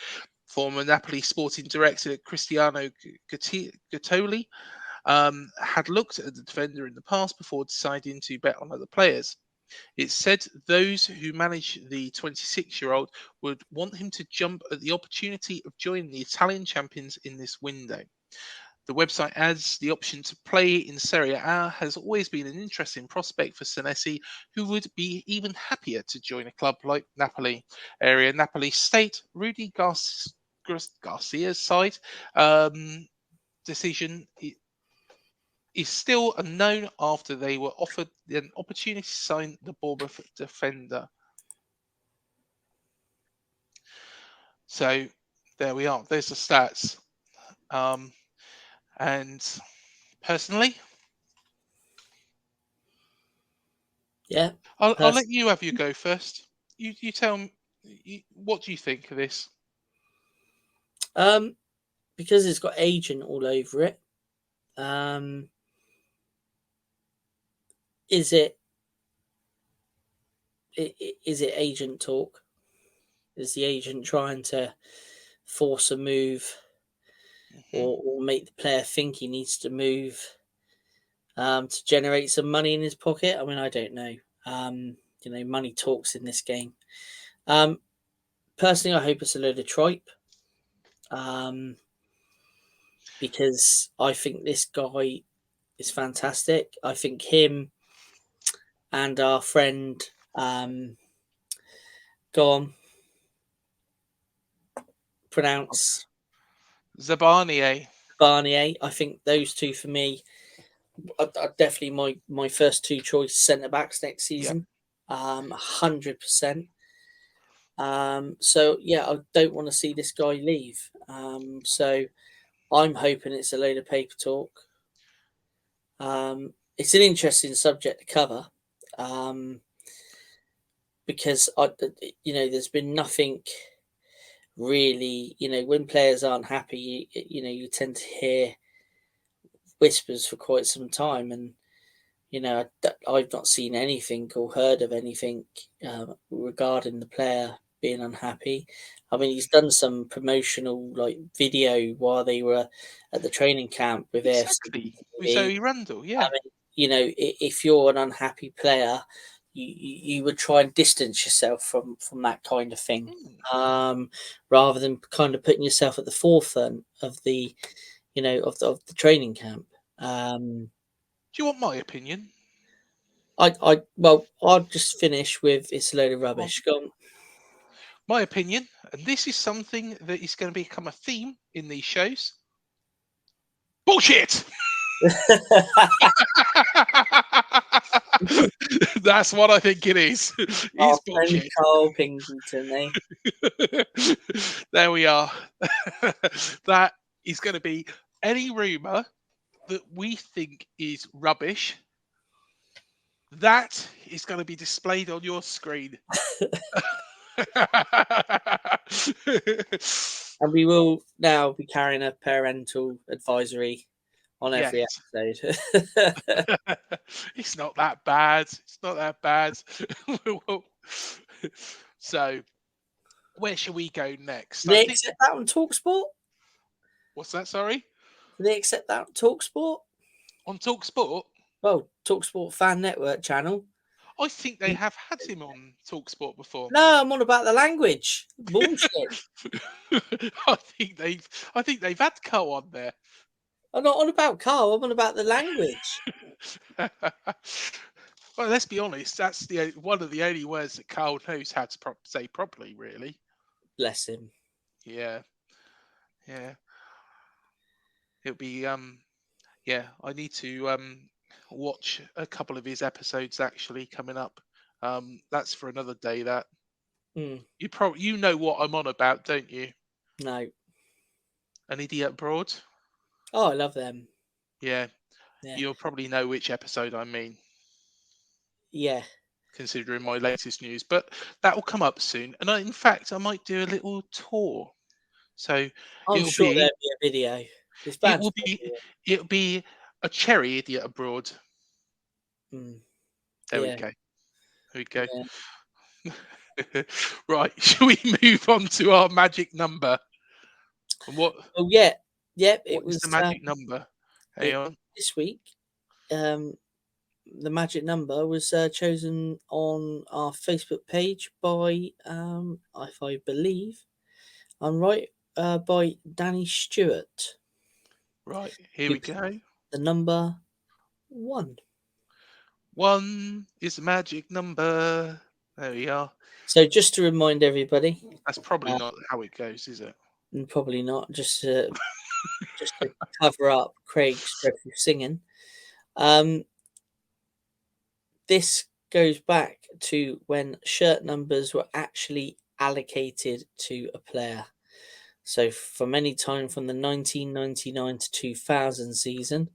Former Napoli sporting director Cristiano Gattoli had looked at the defender in the past before deciding to bet on other players. It said those who manage the 26-year-old would want him to jump at the opportunity of joining the Italian champions in this window. The website adds the option to play in Serie A has always been an interesting prospect for Senesi, who would be even happier to join a club like Napoli. Area Napoli State, Rudy Garcia's side decision is still unknown after they were offered an opportunity to sign the Bournemouth defender. So there we are. There's the stats. And personally, Yeah. I'll let you have your go first. You tell me, what do you think of this? Because it's got agent all over it. Is it agent talk? Is the agent trying to force a move or make the player think he needs to move to generate some money in his pocket? I mean, I don't know. Money talks in this game. Personally, I hope it's a load of tripe. Because I think this guy is fantastic. I think him and our friend, go on, pronounce Zabanier. Barnier. I think those two for me are definitely my first two choice centre backs next season. 100%. So yeah, I don't want to see this guy leave. So I'm hoping it's a load of paper talk. It's an interesting subject to cover. Because there's been nothing really, when players aren't happy, you tend to hear whispers for quite some time, and I've not seen anything or heard of anything regarding the player being unhappy. I mean, he's done some promotional video while they were at the training camp with Exactly. With Zoe Randall, yeah. I mean, if you're an unhappy player, you would try and distance yourself from that kind of thing, rather than kind of putting yourself at the forefront of the of the training camp. Do you want my opinion? I'll just finish with it's a load of rubbish. Go on. My opinion, and this is something that is going to become a theme in these shows. Bullshit. That's what I think it is. It's bullshit. Carl Pingleton, There we are. That is going to be any rumour that we think is rubbish. That is going to be displayed on your screen. And we will now be carrying a parental advisory on every episode. It's not that bad. It's not that bad. So, where shall we go next? Do they accept that on Talksport? What's that? Sorry? Do they accept that on Talksport? On Talksport? Well, Talksport Fan Network channel. I think they have had him on Talksport before. No, I'm on about the language. Bullshit. I think they've had Carl on there. I'm not on about Carl. I'm on about the language. Well, let's be honest. That's one of the only words that Carl knows how to say properly. Really. Bless him. Yeah. It'll be yeah. I need to watch a couple of his episodes actually coming up. That's for another day. That you know what I'm on about, don't you? No. An Idiot Abroad. Oh, I love them. Yeah. You'll probably know which episode I mean. Yeah. Considering my latest news, but that will come up soon. And in fact, I might do a little tour. So I'm sure there'll be a video. It'll be a Cherry Idiot Abroad. There we go. Yeah. Right, shall we move on to our magic number? What? Oh yeah, yep. What It is was the magic number? Hang on. this week. The magic number was chosen on our Facebook page by, if I believe I'm right, by Danny Stewart. Right, here Who we go. the number 1. 1 is the magic number. There we are. So just to remind everybody, That's probably not how it goes, is it? and probably not, just to cover up Craig's dreadful singing. This goes back to when shirt numbers were actually allocated to a player. So from any time from the 1999 to 2000 season,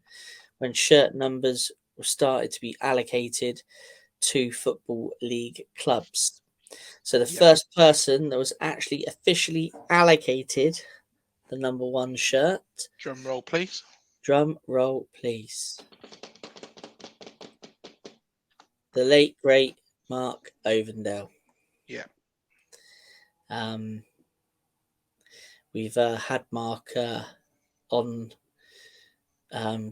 when shirt numbers were started to be allocated to Football League clubs. So the Yeah. first person that was actually officially allocated the number 1 shirt. Drum roll, please. Drum roll, please. The late great Mark Ovendale. Yeah. We've had Mark on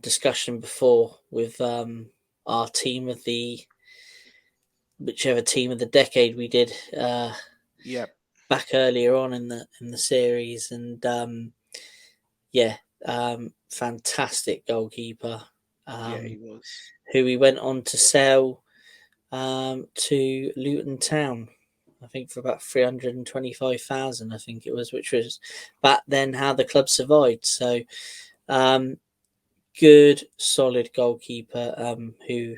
discussion before with our team of whichever team of the decade we did Yeah. back earlier on in the series, and fantastic goalkeeper. Yeah, he was. Who we went on to sell to Luton Town, I think for about 325,000. I think it was, which was back then how the club survived. So, good, solid goalkeeper who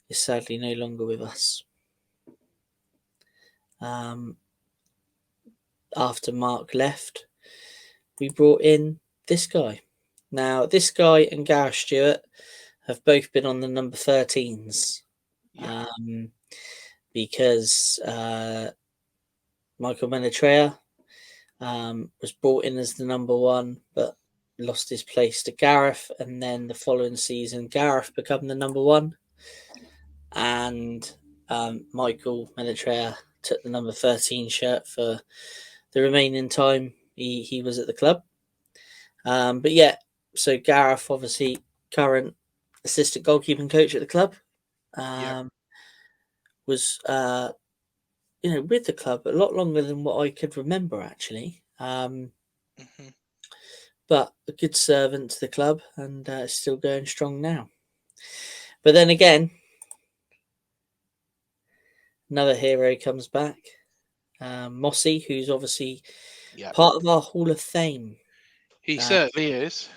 is sadly no longer with us. After Mark left, we brought in this guy. Now, this guy and Gareth Stewart have both been on the number 13s. Yeah. Because Michael Menatrea was brought in as the number 1, but lost his place to Gareth, and then the following season Gareth became the number 1, and Michael Menatrea took the number 13 shirt for the remaining time he was at the club. But yeah, so Gareth, obviously current assistant goalkeeping coach at the club, was with the club a lot longer than what I could remember, actually. But a good servant to the club, and still going strong now. But then again, another hero comes back, Mossy, who's obviously part of our Hall of Fame. He certainly is.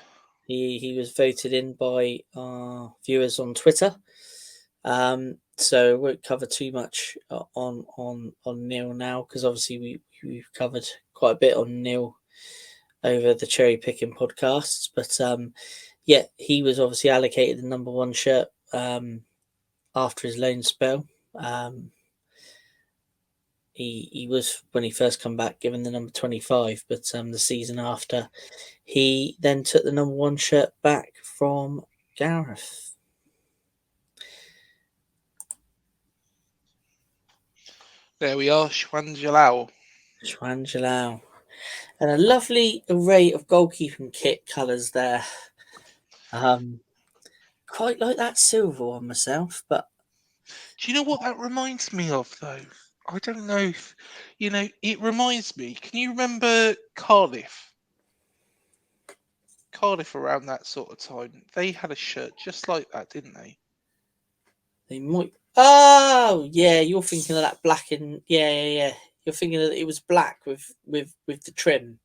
He was voted in by our viewers on Twitter. So I won't cover too much on Neil now, because obviously we've covered quite a bit on Neil over the cherry picking podcasts. But he was obviously allocated the number 1 shirt after his loan spell. He was, when he first come back, given the number 25, but the season after, he then took the number 1 shirt back from Gareth. There we are, Schwangelau. And a lovely array of goalkeeping kit colours there. Quite like that silver one myself, but do you know what that reminds me of, though? I don't know if it reminds me. Can you remember Cardiff? Cardiff around that sort of time, they had a shirt just like that, didn't they? They might. Oh yeah, you're thinking of that black and yeah. You're thinking that it was black with the trim.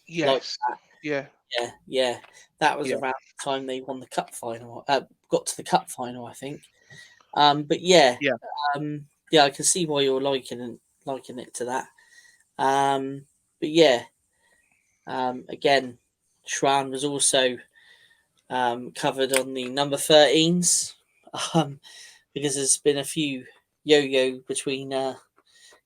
Yes. Like that. Yeah. That was around the time they won the cup final. Got to the cup final, I think. But yeah. I can see why you're liking it to that. But yeah. Again, Schwan was also covered on the number 13s. Because there's been a few yo-yo between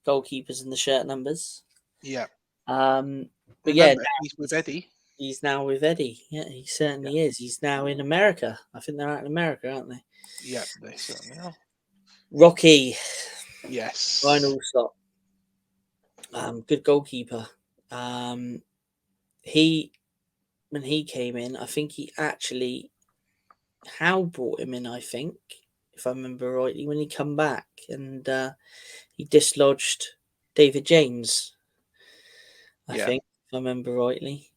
goalkeepers and the shirt numbers. Yeah. But yeah, he's with Eddie. He's now with Eddie. Yeah, he certainly is. He's now in America. I think they're out in America, aren't they? Yeah, they certainly are. Rocky. Yes. Final stop. Good goalkeeper. when he came in, I think he actually Howe brought him in. I think, if I remember rightly, when he come back and he dislodged David James. I think, if I remember rightly.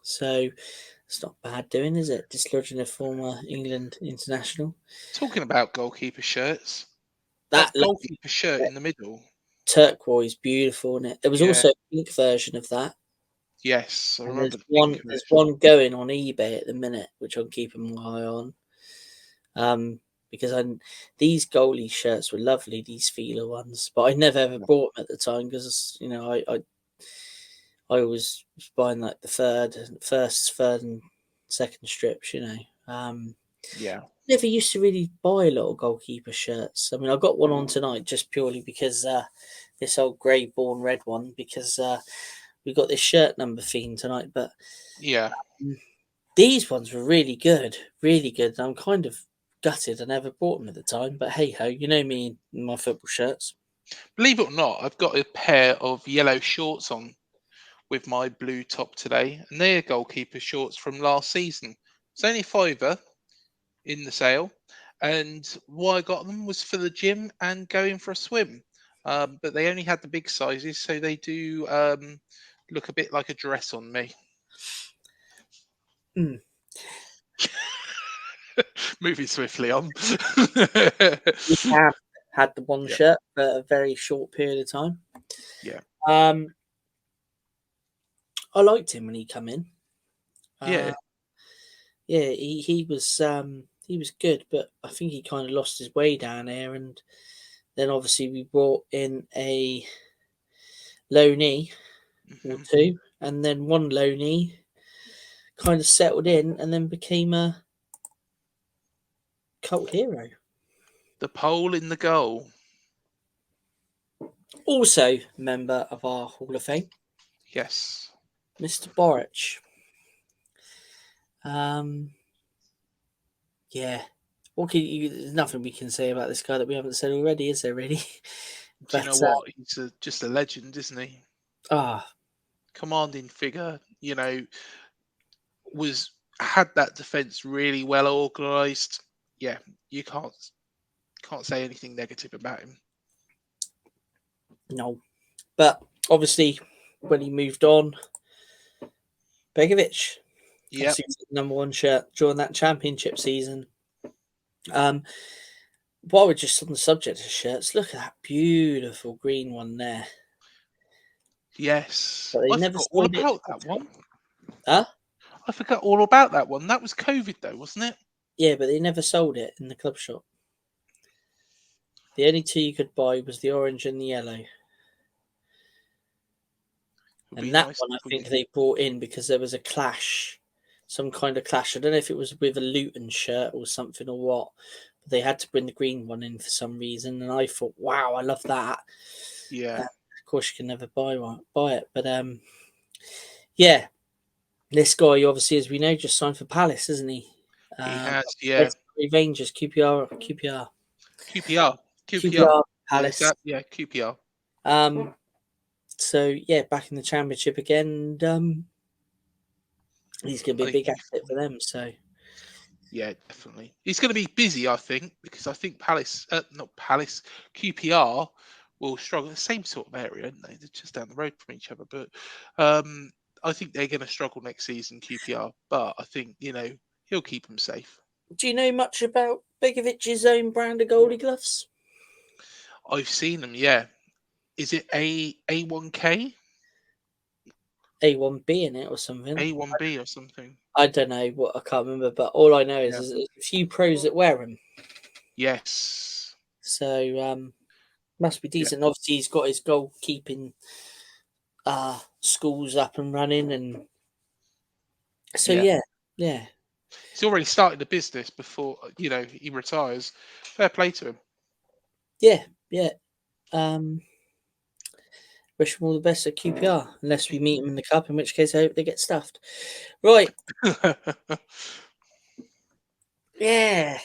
So it's not bad doing, is it? Dislodging a former England international. Talking about goalkeeper shirts, That that goalkeeper shirt in the middle. turquoise, beautiful, isn't it? There was also a pink version of that. Yes, I And remember the pink there's one going on eBay at the minute, which I'm keeping my eye on. Because these goalie shirts were lovely, these feeler ones, but I never ever bought them at the time because I was buying like the first, third, and second strips. Never used to really buy a lot of goalkeeper shirts. I mean, I got one on tonight just purely because this old grey Born Red one, because we got this shirt number theme tonight. But these ones were really good, really good. I'm kind of gutted I never bought them at the time, but hey ho, you know me and my football shirts. Believe it or not, I've got a pair of yellow shorts on with my blue top today, and they're goalkeeper shorts from last season. It's only £5 in the sale, and why I got them was for the gym and going for a swim. But they only had the big sizes, so they do look a bit like a dress on me. Mm. Moving swiftly on. We have had the one shirt for a very short period of time. Yeah. I liked him when he come in. Yeah. He was good, but I think he kind of lost his way down there. And then obviously we brought in a loanee or two, and then one loanee kind of settled in and then became a cult hero. The pole in the goal. Also member of our Hall of Fame. Yes. Mr. Boric. Yeah. There's nothing we can say about this guy that we haven't said already, is there really? Do you know what? He's just a legend, isn't he? Commanding figure, had that defence really well organised. Yeah, you can't say anything negative about him. No. But obviously when he moved on, Begovic, number one shirt during that championship season. While we're just on the subject of shirts, look at that beautiful green one there. Yes, I forgot all about that one. Huh? I forgot all about that one. That was COVID though, wasn't it? Yeah, but they never sold it in the club shop. The only two you could buy was the orange and the yellow. And that one I think they brought in because there was a clash, some kind of clash. I don't know if it was with a Luton shirt or something or what, but they had to bring the green one in for some reason. And I thought, wow, I love that. Yeah. Of course, you can never buy it. But yeah, this guy obviously, as we know, just signed for Palace, isn't he? He has, yeah. Rangers, QPR, Palace. Yeah, QPR. So yeah, back in the Championship again, and he's going to be a big asset for them. So yeah, definitely, he's going to be busy, I think, because I think QPR will struggle. The same sort of area, aren't they? They're just down the road from each other, but I think they're going to struggle next season, QPR. But I think he'll keep them safe. Do you know much about Begovic's own brand of goalie gloves? I've seen them. Yeah, is it A1K? A1B in it or something. A1B or something. I don't know what, I can't remember, but all I know is there's a few pros that wear them. Yes. So must be decent. Yeah. Obviously, he's got his goalkeeping schools up and running, and so yeah. He's already started the business before he retires. Fair play to him. Yeah. Wish him all the best at QPR, unless we meet him in the cup, in which case I hope they get stuffed. Right. Yeah.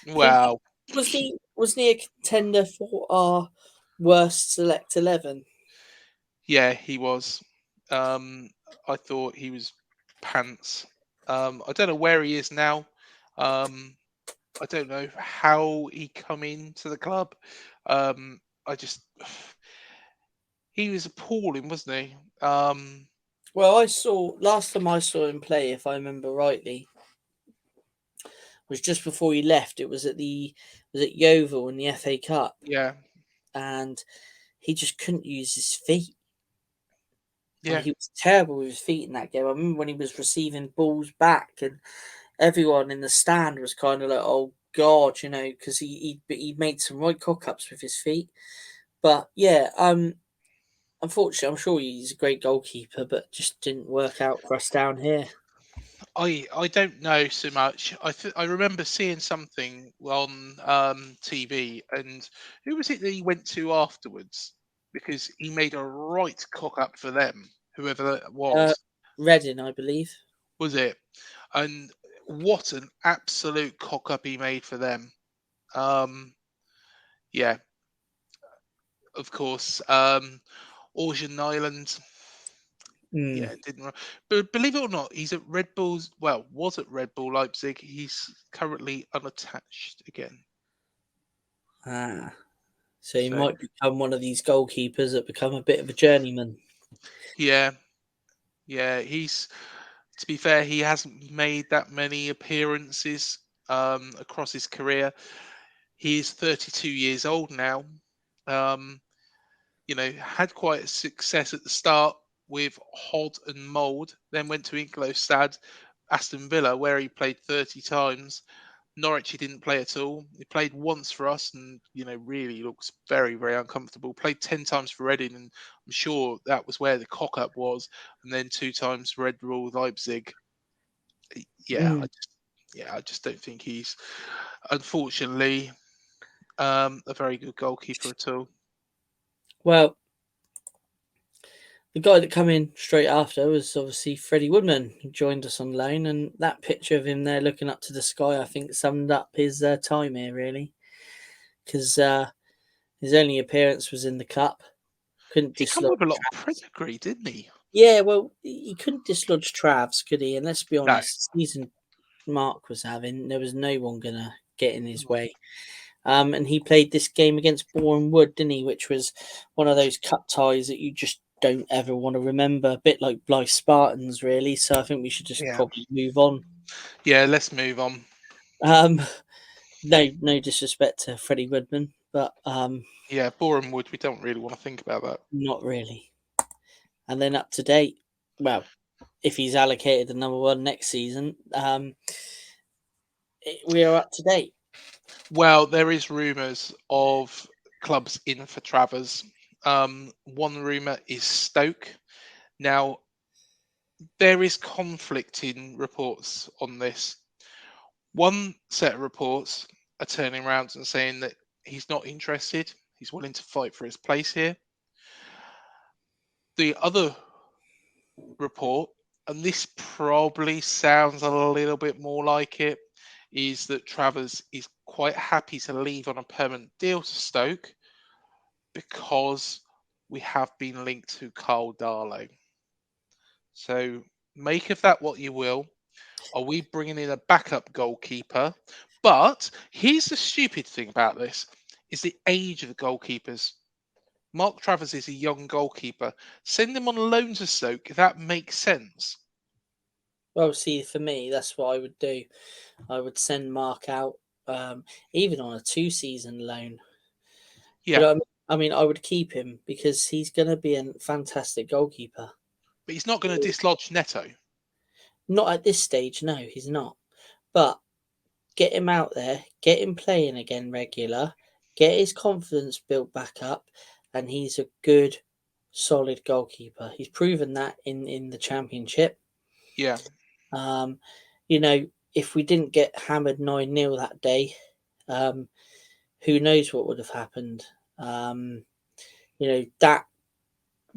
Wow. Was he a contender for our worst select 11? Yeah, he was. I thought he was pants. I don't know where he is now. I don't know how he come into the club. I just he was appalling, wasn't he? Well, I saw last time I saw him play, if I remember rightly, was just before he left. It was at Yeovil in the FA Cup, Yeah, and he just couldn't use his feet. I mean, yeah, he was terrible with his feet in that game. I remember when he was receiving balls back, and everyone in the stand was kind of like, "Oh God," because he made some right cock ups with his feet. But yeah, unfortunately, I'm sure he's a great goalkeeper, but just didn't work out for us down here. I don't know so much. I remember seeing something on TV, and who was it that he went to afterwards? Because he made a right cock up for them, whoever that Uh, was. Reading, I believe. Was it? And what an absolute cock up he made for them. Yeah, of course. Ocean Island. Mm. Yeah, it didn't. But believe it or not, he's at Red Bull's. Well, was at Red Bull Leipzig. He's currently unattached again. Ah, so he So might become one of these goalkeepers that become a bit of a journeyman. yeah, yeah. He's to be fair, he hasn't made that many appearances across his career. He is 32 years old now. Um, had quite a success at the start with Hod and Mould, then went to Ingolstadt, Aston Villa, where he played 30 times. Norwich, he didn't play at all. He played once for us and, really looks very, very uncomfortable. Played 10 times for Reading, and I'm sure that was where the cock up was. And then 2 times for Red Bull Leipzig. Yeah, Mm. I just don't think he's, unfortunately, a very good goalkeeper at all. Well, the guy that come in straight after was obviously Freddie Woodman, who joined us on loan, and that picture of him there looking up to the sky, I think, summed up his time here really, because his only appearance was in the cup. Couldn't He come dislodge. with a lot of pedigree, didn't he? Yeah, well, he couldn't dislodge Travs, could he? And let's be No. honest, season Mark was having, there was no one gonna get in his way. And he played this game against Bournemouth Wood, didn't he? Which was one of those cup ties that you just don't ever want to remember. A bit like Blythe Spartans, really. So I think we should just Yeah. probably move on. Yeah, let's move on. Um, no disrespect to Freddie Woodman, but Yeah, Boreham Wood, we don't really want to think about that. not really. And then up to date, well, if he's allocated the number one next season, we are up to date. Well, there is rumours of clubs in for Travers. One rumour is Stoke. Now, there is conflicting reports on this. One set of reports are turning around and saying that he's not interested. He's willing to fight for his place here. The other report, and this probably sounds a little bit more like it, is that Travers is quite happy to leave on a permanent deal to Stoke because we have been linked to Carl Darlow. So make of that what you will. Are we bringing in a backup goalkeeper? But here's the stupid thing about this is the age of the goalkeepers. Mark Travers is a young goalkeeper. Send him on loan to Stoke. That makes sense. Well, see, for me, that's what I would do. I would send Mark out, even on a 2-season loan. Yeah, But I mean, I would keep him because he's going to be a fantastic goalkeeper. but he's not going to dislodge Neto. Not at this stage, no, he's not. But get him out there, get him playing again regular, get his confidence built back up, and he's a good, solid goalkeeper. He's proven that in the championship. Yeah, Um, if we didn't get hammered 9-0 that day, um, who knows what would have happened? That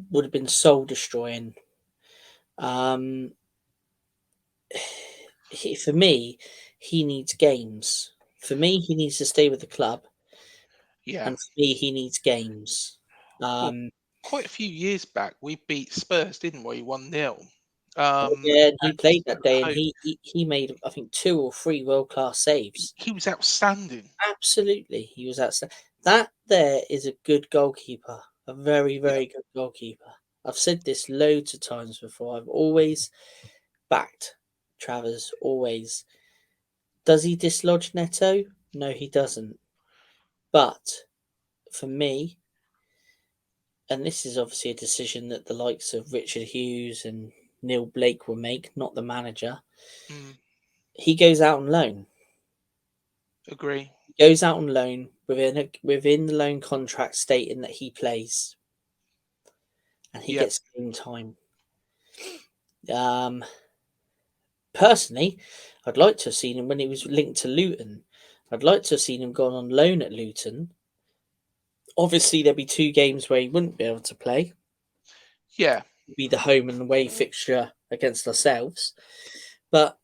would have been soul destroying. For me, he needs games. For me, he needs to stay with the club, yeah. and for me, he needs games. Well, Um, quite a few years back, we beat Spurs, didn't we? 1-0. Yeah, and he At played that day, and home. he made, I think, 2 or 3 world class saves. He was outstanding. Absolutely, he was outstanding. That there is a good goalkeeper, a very Yeah, very good goalkeeper. I've said this loads of times before. I've always backed Travers. Always. Does he dislodge Neto? No, he doesn't. But for me, and this is obviously a decision that the likes of Richard Hughes and Neil Blake will make, not the manager. mm, He goes out on loan. agree. He goes out on loan within the loan contract stating that he plays and he Yeah, gets game time. Personally, I'd like to have seen him when he was linked to Luton. I'd like to have seen him gone on loan at Luton. Obviously, there'd be 2 games where he wouldn't be able to play. yeah, It'd be the home and away fixture against ourselves. But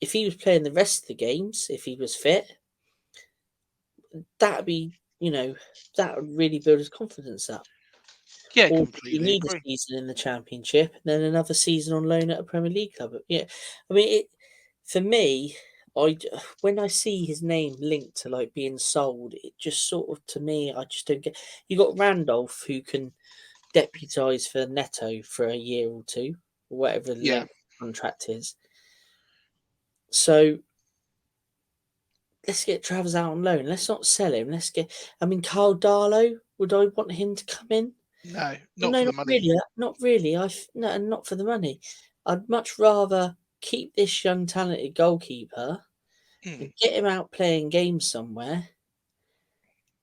if he was playing the rest of the games, if he was fit, that'd be, that would really build his confidence up. yeah. Or does he Completely need a agree. season in the Championship and then another season on loan at a Premier League club? Yeah, I mean, for me, when I see his name linked to like being sold, it just sort of, to me, I just don't get. You got Randolph who can deputise for Neto for a year or two, or whatever the Yeah, length of the contract is. So let's get Travers out on loan. Let's not sell him. Let's get. I mean, Carl Darlow. Would I want him to come in? no, not No, for the not money. really. Not really. No, and not for the money. I'd much rather keep this young talented goalkeeper Mm. and get him out playing games somewhere,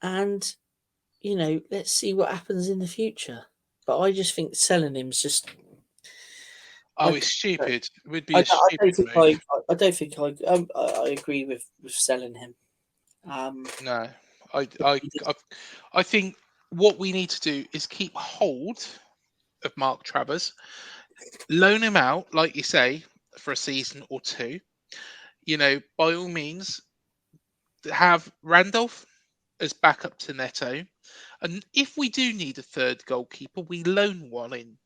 and let's see what happens in the future. But I just think selling him's just. Oh, I, it's stupid. It would be I, a I don't stupid think move. I don't think I agree with selling him. No, I, I, I, I think what we need to do is keep hold of Mark Travers, loan him out, like you say, for a season or two. By all means, have Randolph as backup to Neto, and if we do need a third goalkeeper, we loan one in.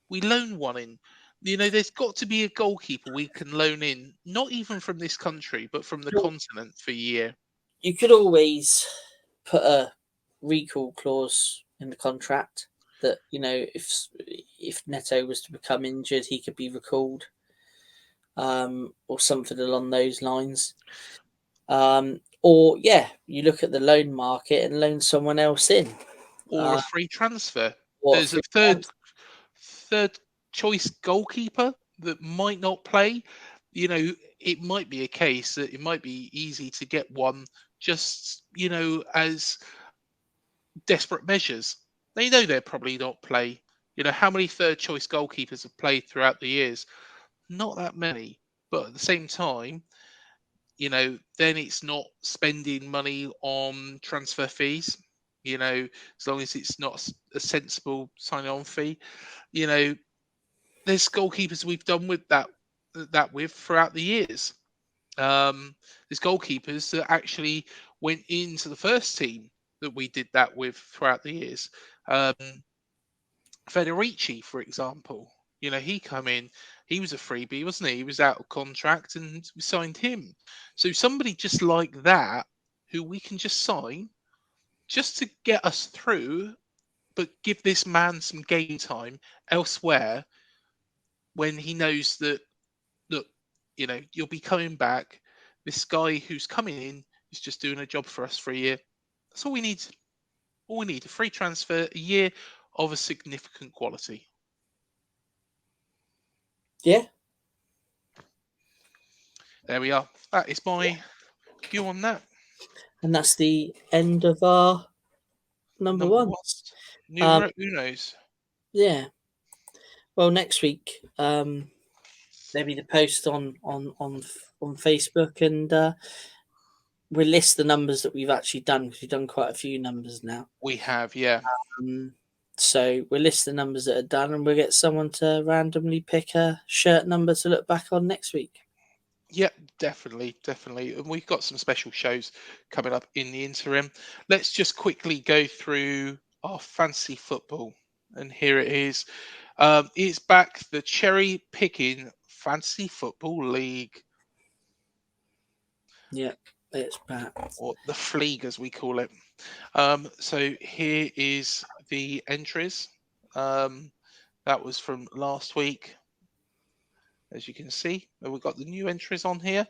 We loan one in. There's got to be a goalkeeper we can loan in, not even from this country, but from the continent for a year. You could always put a recall clause in the contract that if Neto was to become injured, he could be recalled, or something along those lines. Or you look at the loan market and loan someone else in, Or a free transfer. or There's a free third choice goalkeeper that might not play. It might be a case that it might be easy to get one just, as desperate measures. They know they'll probably not play. How many third choice goalkeepers have played throughout the years? Not that many. But at the same time, then it's not spending money on transfer fees. As long as it's not a sensible sign-on fee. You know, there's goalkeepers we've done with that with throughout the years. There's goalkeepers that actually went into the first team that we did that with throughout the years. Um, Federici, for example, he come in, he was a freebie, wasn't he? He was out of contract and we signed him. So somebody just like that, who we can just sign just to get us through, but give this man some game time elsewhere when he knows that, look, you'll be coming back. This guy who's coming in is just doing a job for us for a year. That's all we need. All we need, a free transfer, a year of a significant quality. yeah, There we are. That is my view on that. and that's the end of our number Number one. ones. Um, Numero unos. yeah. Well, next week, maybe the post on Facebook, and we'll list the numbers that we've actually done, because we've done quite a few numbers now. We have, yeah. Um, so we'll list the numbers that are done, and we'll get someone to randomly pick a shirt number to look back on next week. Yeah, definitely, definitely. And we've got some special shows coming up in the interim. Let's just quickly go through our fancy football. And here it is. It's back, the cherry picking fancy football league. Yeah, it's back. Or the Fleague, as we call it. So here is the entries. That was from last week. As you can see, we've got the new entries on here.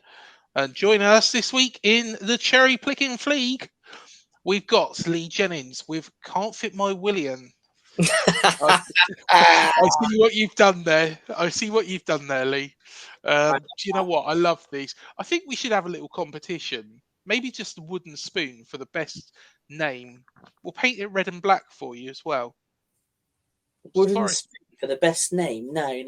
And joining us this week in the cherry picking Fleague, we've got Lee Jennings with Can't Fit My William. I see what you've done there. I see what you've done there, Lee. Do you know what? I love these. I think we should have a little competition. Maybe just a wooden spoon for the best name. We'll paint it red and black for you as well. Wooden spoon for the best name? No. You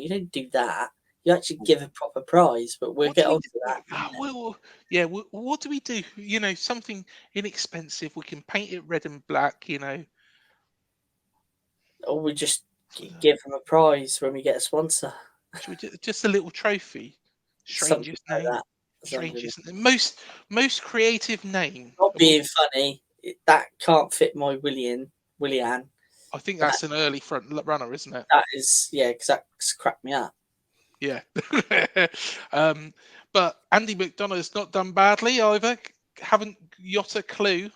don't do that. You actually give a proper prize, but we'll get on to that. Well, yeah. What do we do? You know, something inexpensive. We can paint it red and black. You know, or we just give them a prize when we get a sponsor. Should we just a little trophy? Strangest like name. That. Strangest name. Most creative name. Not being funny. That can't fit my Willian. I think that's an early front runner, isn't it? That is, yeah, because that's cracked me up. Yeah. But Andy McDonough's not done badly either. Haven't got a clue.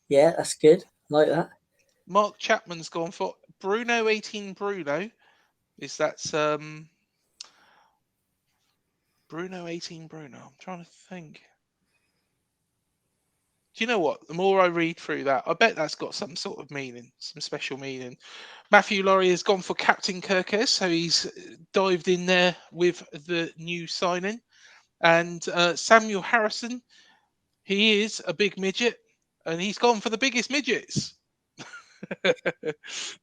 Yeah, that's good. I like that. Mark Chapman's gone for Bruno 18 Bruno. Is that Bruno 18 Bruno? I'm trying to think. Do you know what? The more I read through that, I bet that's got some sort of meaning, some special meaning. Matthew Laurie has gone for Captain Kerkez, so he's dived in there with the new signing. And Samuel Harrison, he is a big midget, and he's gone for the biggest midgets.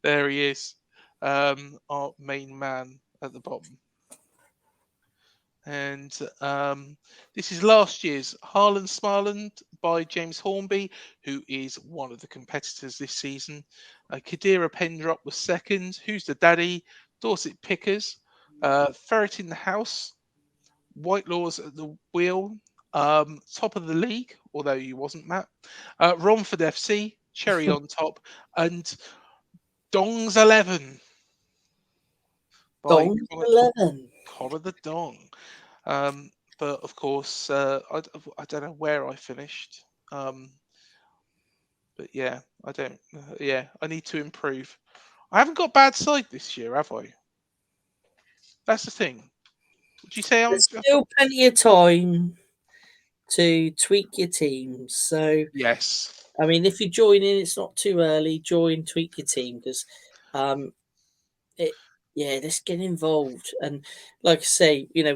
There he is, our main man at the bottom. And this is last year's Harlan Smarland by James Hornby, who is one of the competitors this season. Kadira Pendrop was second. Who's the Daddy? Dorset Pickers. Ferret in the House. Whitelaws at the Wheel. Top of the league, although you wasn't, Matt. Romford FC. Cherry on top. And Dong's 11. Dong's 11. Collar the Dong. But of course, I don't know where I finished. But yeah, I don't. Yeah, I need to improve. I haven't got bad side this year, have I? That's the thing. Would you say There's still plenty of time to tweak your teams. So yes. I mean, if you join in, it's not too early. Join, tweak your team because, let's get involved. And like I say, you know,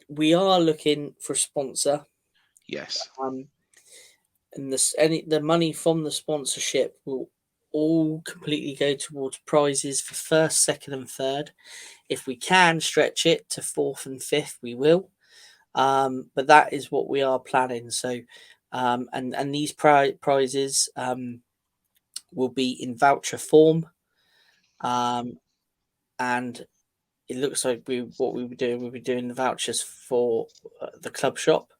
we are looking for a sponsor. Yes. And the money from the sponsorship will all completely go towards prizes for first, second, and third. If we can stretch it to fourth and fifth, we will. But that is what we are planning. So, and these prizes will be in voucher form. And it looks like we'll be doing the vouchers for the club shop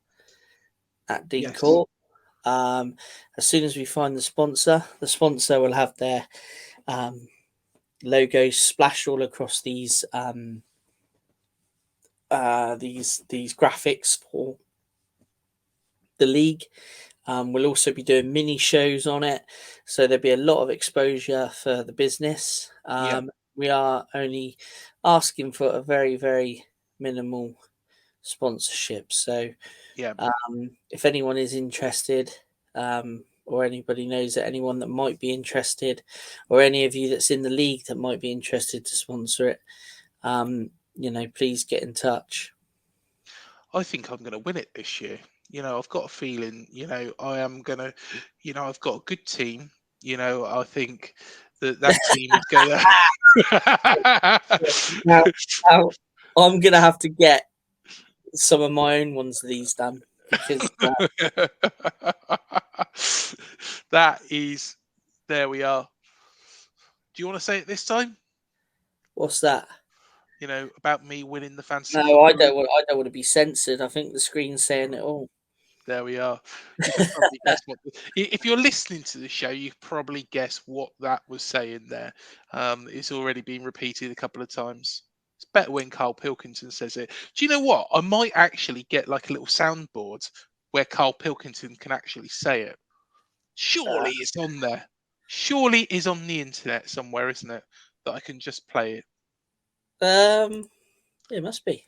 at Dean Court. As soon as we find the sponsor will have their logo splashed all across these graphics for the league. We'll also be doing mini shows on it, so there'll be a lot of exposure for the business. We are only asking for a very, very minimal sponsorship. So, if anyone is interested, or anybody knows that anyone that might be interested, or any of you that's in the league that might be interested to sponsor it, please get in touch. I think I'm going to win it this year. You know, I've got a feeling, I am going to, I've got a good team. I think that team is going to... now, I'm going to have to get some of my own ones of these done. Because there we are. Do you want to say it this time? What's that? About me winning the fantasy. No, I don't want to be censored. I think the screen's saying it all. There we are. You can probably guess what. If you're listening to the show, you can probably guess what that was saying there. It's already been repeated a couple of times. It's better when Carl Pilkington says it. Do you know what? I might actually get like a little soundboard where Carl Pilkington can actually say it. Surely it's on there. Surely it's on the internet somewhere, isn't it? That I can just play it. It must be.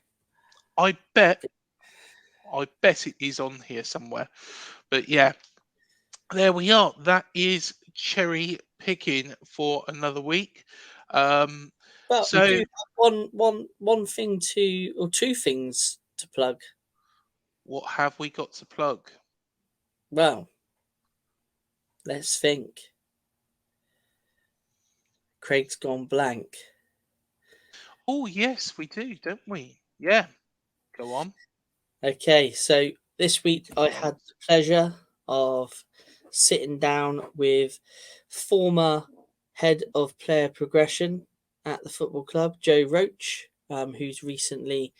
I bet it is on here somewhere. But yeah, there we are. That is cherry picking for another week. Um, But we do so have one thing to, or two things to plug. what have we got to plug? Well, let's think. Craig's gone blank. Oh yes, we do, don't we? Yeah, go on. Okay, so this week I had the pleasure of sitting down with former head of player progression at the football club, Joe Roach, who's recently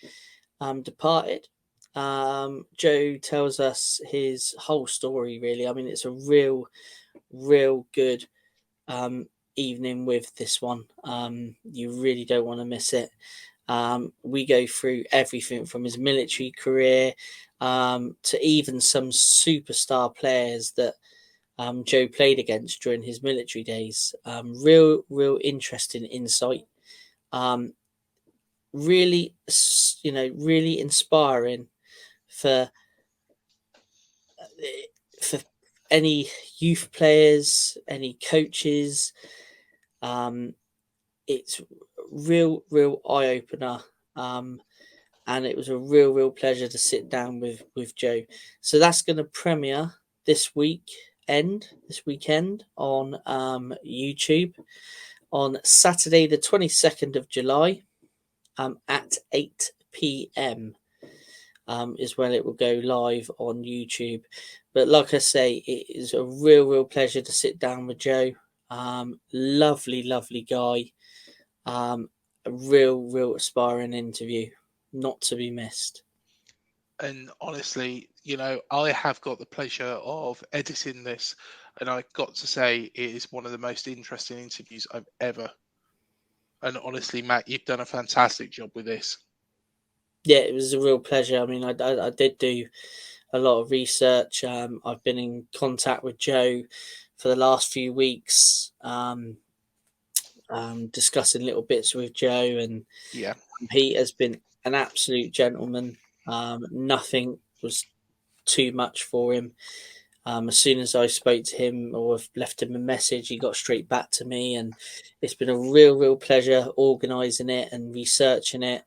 departed. Joe tells us his whole story, really. I mean, it's a real good evening with this one. You really don't want to miss it. We go through everything from his military career to even some superstar players that Joe played against during his military days. Real interesting insight. Um, really, really inspiring for for any youth players, any coaches. It's real eye opener. And it was a real pleasure to sit down with Joe. So that's going to premiere this weekend on YouTube on Saturday the 22nd of July at 8 p.m. Is when it will go live on YouTube. But like I say, it is a real pleasure to sit down with Joe. Lovely guy. A real aspiring interview, not to be missed. And honestly, I have got the pleasure of editing this, and I got to say it is one of the most interesting interviews I've ever. And honestly, Matt, you've done a fantastic job with this. Yeah, it was a real pleasure. I mean, I did do a lot of research. I've been in contact with Joe for the last few weeks, discussing little bits with Joe, and Yeah, he has been an absolute gentleman. Nothing was too much for him. As soon as I spoke to him or left him a message, he got straight back to me, and it's been a real pleasure organising it and researching it,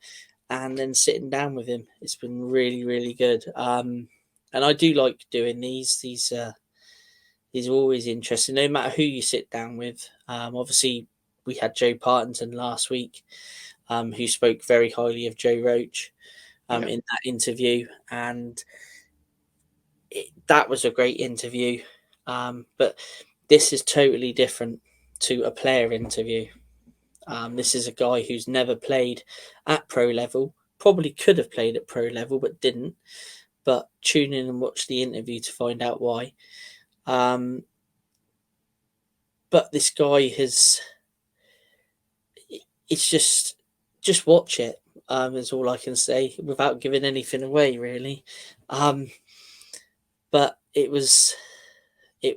and then sitting down with him. It's been really good. And I do like doing these. These are always interesting, no matter who you sit down with. Obviously, we had Joe Partington last week, who spoke very highly of Joe Roach yeah. in that interview, and that was a great interview. But this is totally different to a player interview. This is a guy who's never played at pro level, probably could have played at pro level, but didn't. But tune in and watch the interview to find out why. But this guy has, it's just watch it. Is all I can say without giving anything away, really. But it was a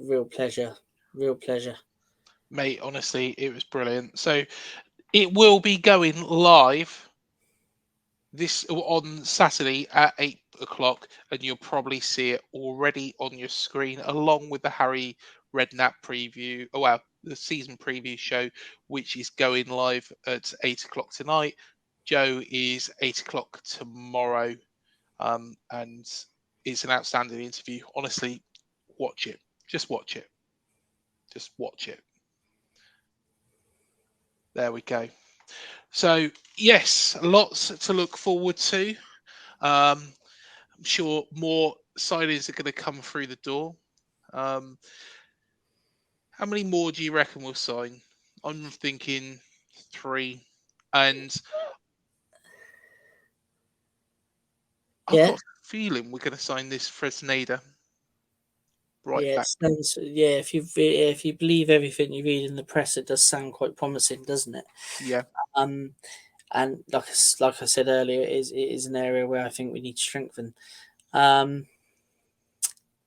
real pleasure. Mate, honestly, it was brilliant. So it will be going live this on Saturday at 8 o'clock, and you'll probably see it already on your screen, along with the Harry Redknapp preview. Oh well, the season preview show, which is going live at 8 o'clock tonight. Joe is 8 o'clock tomorrow, and it's an outstanding interview. Honestly, watch it. Just watch it. Just watch it. There we go. So yes, lots to look forward to. I'm sure more signings are going to come through the door. How many more do you reckon we'll sign? I'm thinking 3, and I've Yeah, got feeling we're going to sign this Fresneda right Yeah, back. if you believe everything you read in the press, it does sound quite promising, doesn't it? Yeah, Um, and like I said earlier, it is an area where I think we need to strengthen. Um,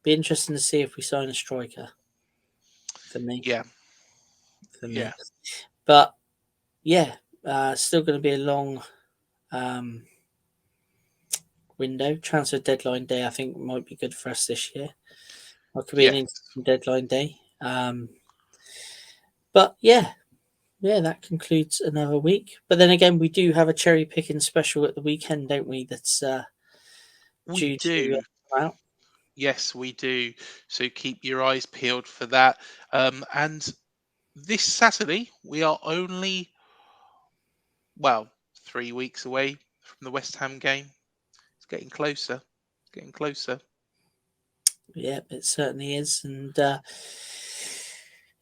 be interesting to see if we sign a striker for me. yeah, For yeah, me, but yeah, still going to be a long um, window. Transfer deadline day, I think, might be good for us this year. It could be an yeah. interesting deadline day. But yeah, that concludes another week. But then again, we do have a cherry picking special at the weekend, don't we? That's We due to do. come out. Yes, we do. So keep your eyes peeled for that. And this Saturday, we are only, well, 3 weeks away from the West Ham game. It's getting closer. It's getting closer. Yeah, it certainly is. And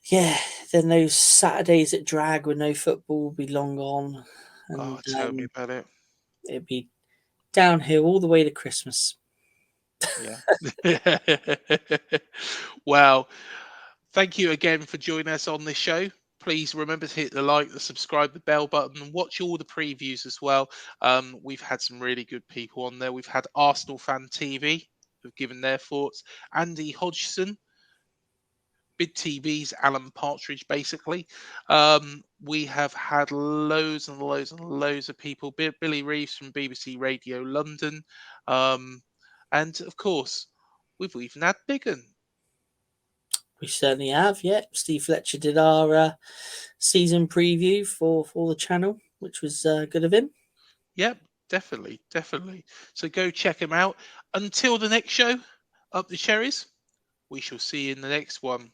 yeah, then those Saturdays that drag with no football will be long gone. And Oh, tell me about it. it'd be downhill all the way to Christmas. Yeah. Well, thank you again for joining us on this show. Please remember to hit the like, the subscribe, the bell button, and watch all the previews as well. We've had some really good people on there. We've had Arsenal Fan TV who've given their thoughts. Andy Hodgson, Bid TV's Alan Partridge, basically. We have had loads and loads and loads of people. Billy Reeves from BBC Radio London. Um, and of course, we've even had Biggin. We certainly have. Yeah, Steve Fletcher did our season preview for the channel, which was good of him. Yep, definitely, definitely. So go check him out. Until the next show, up the cherries. We shall see you in the next one.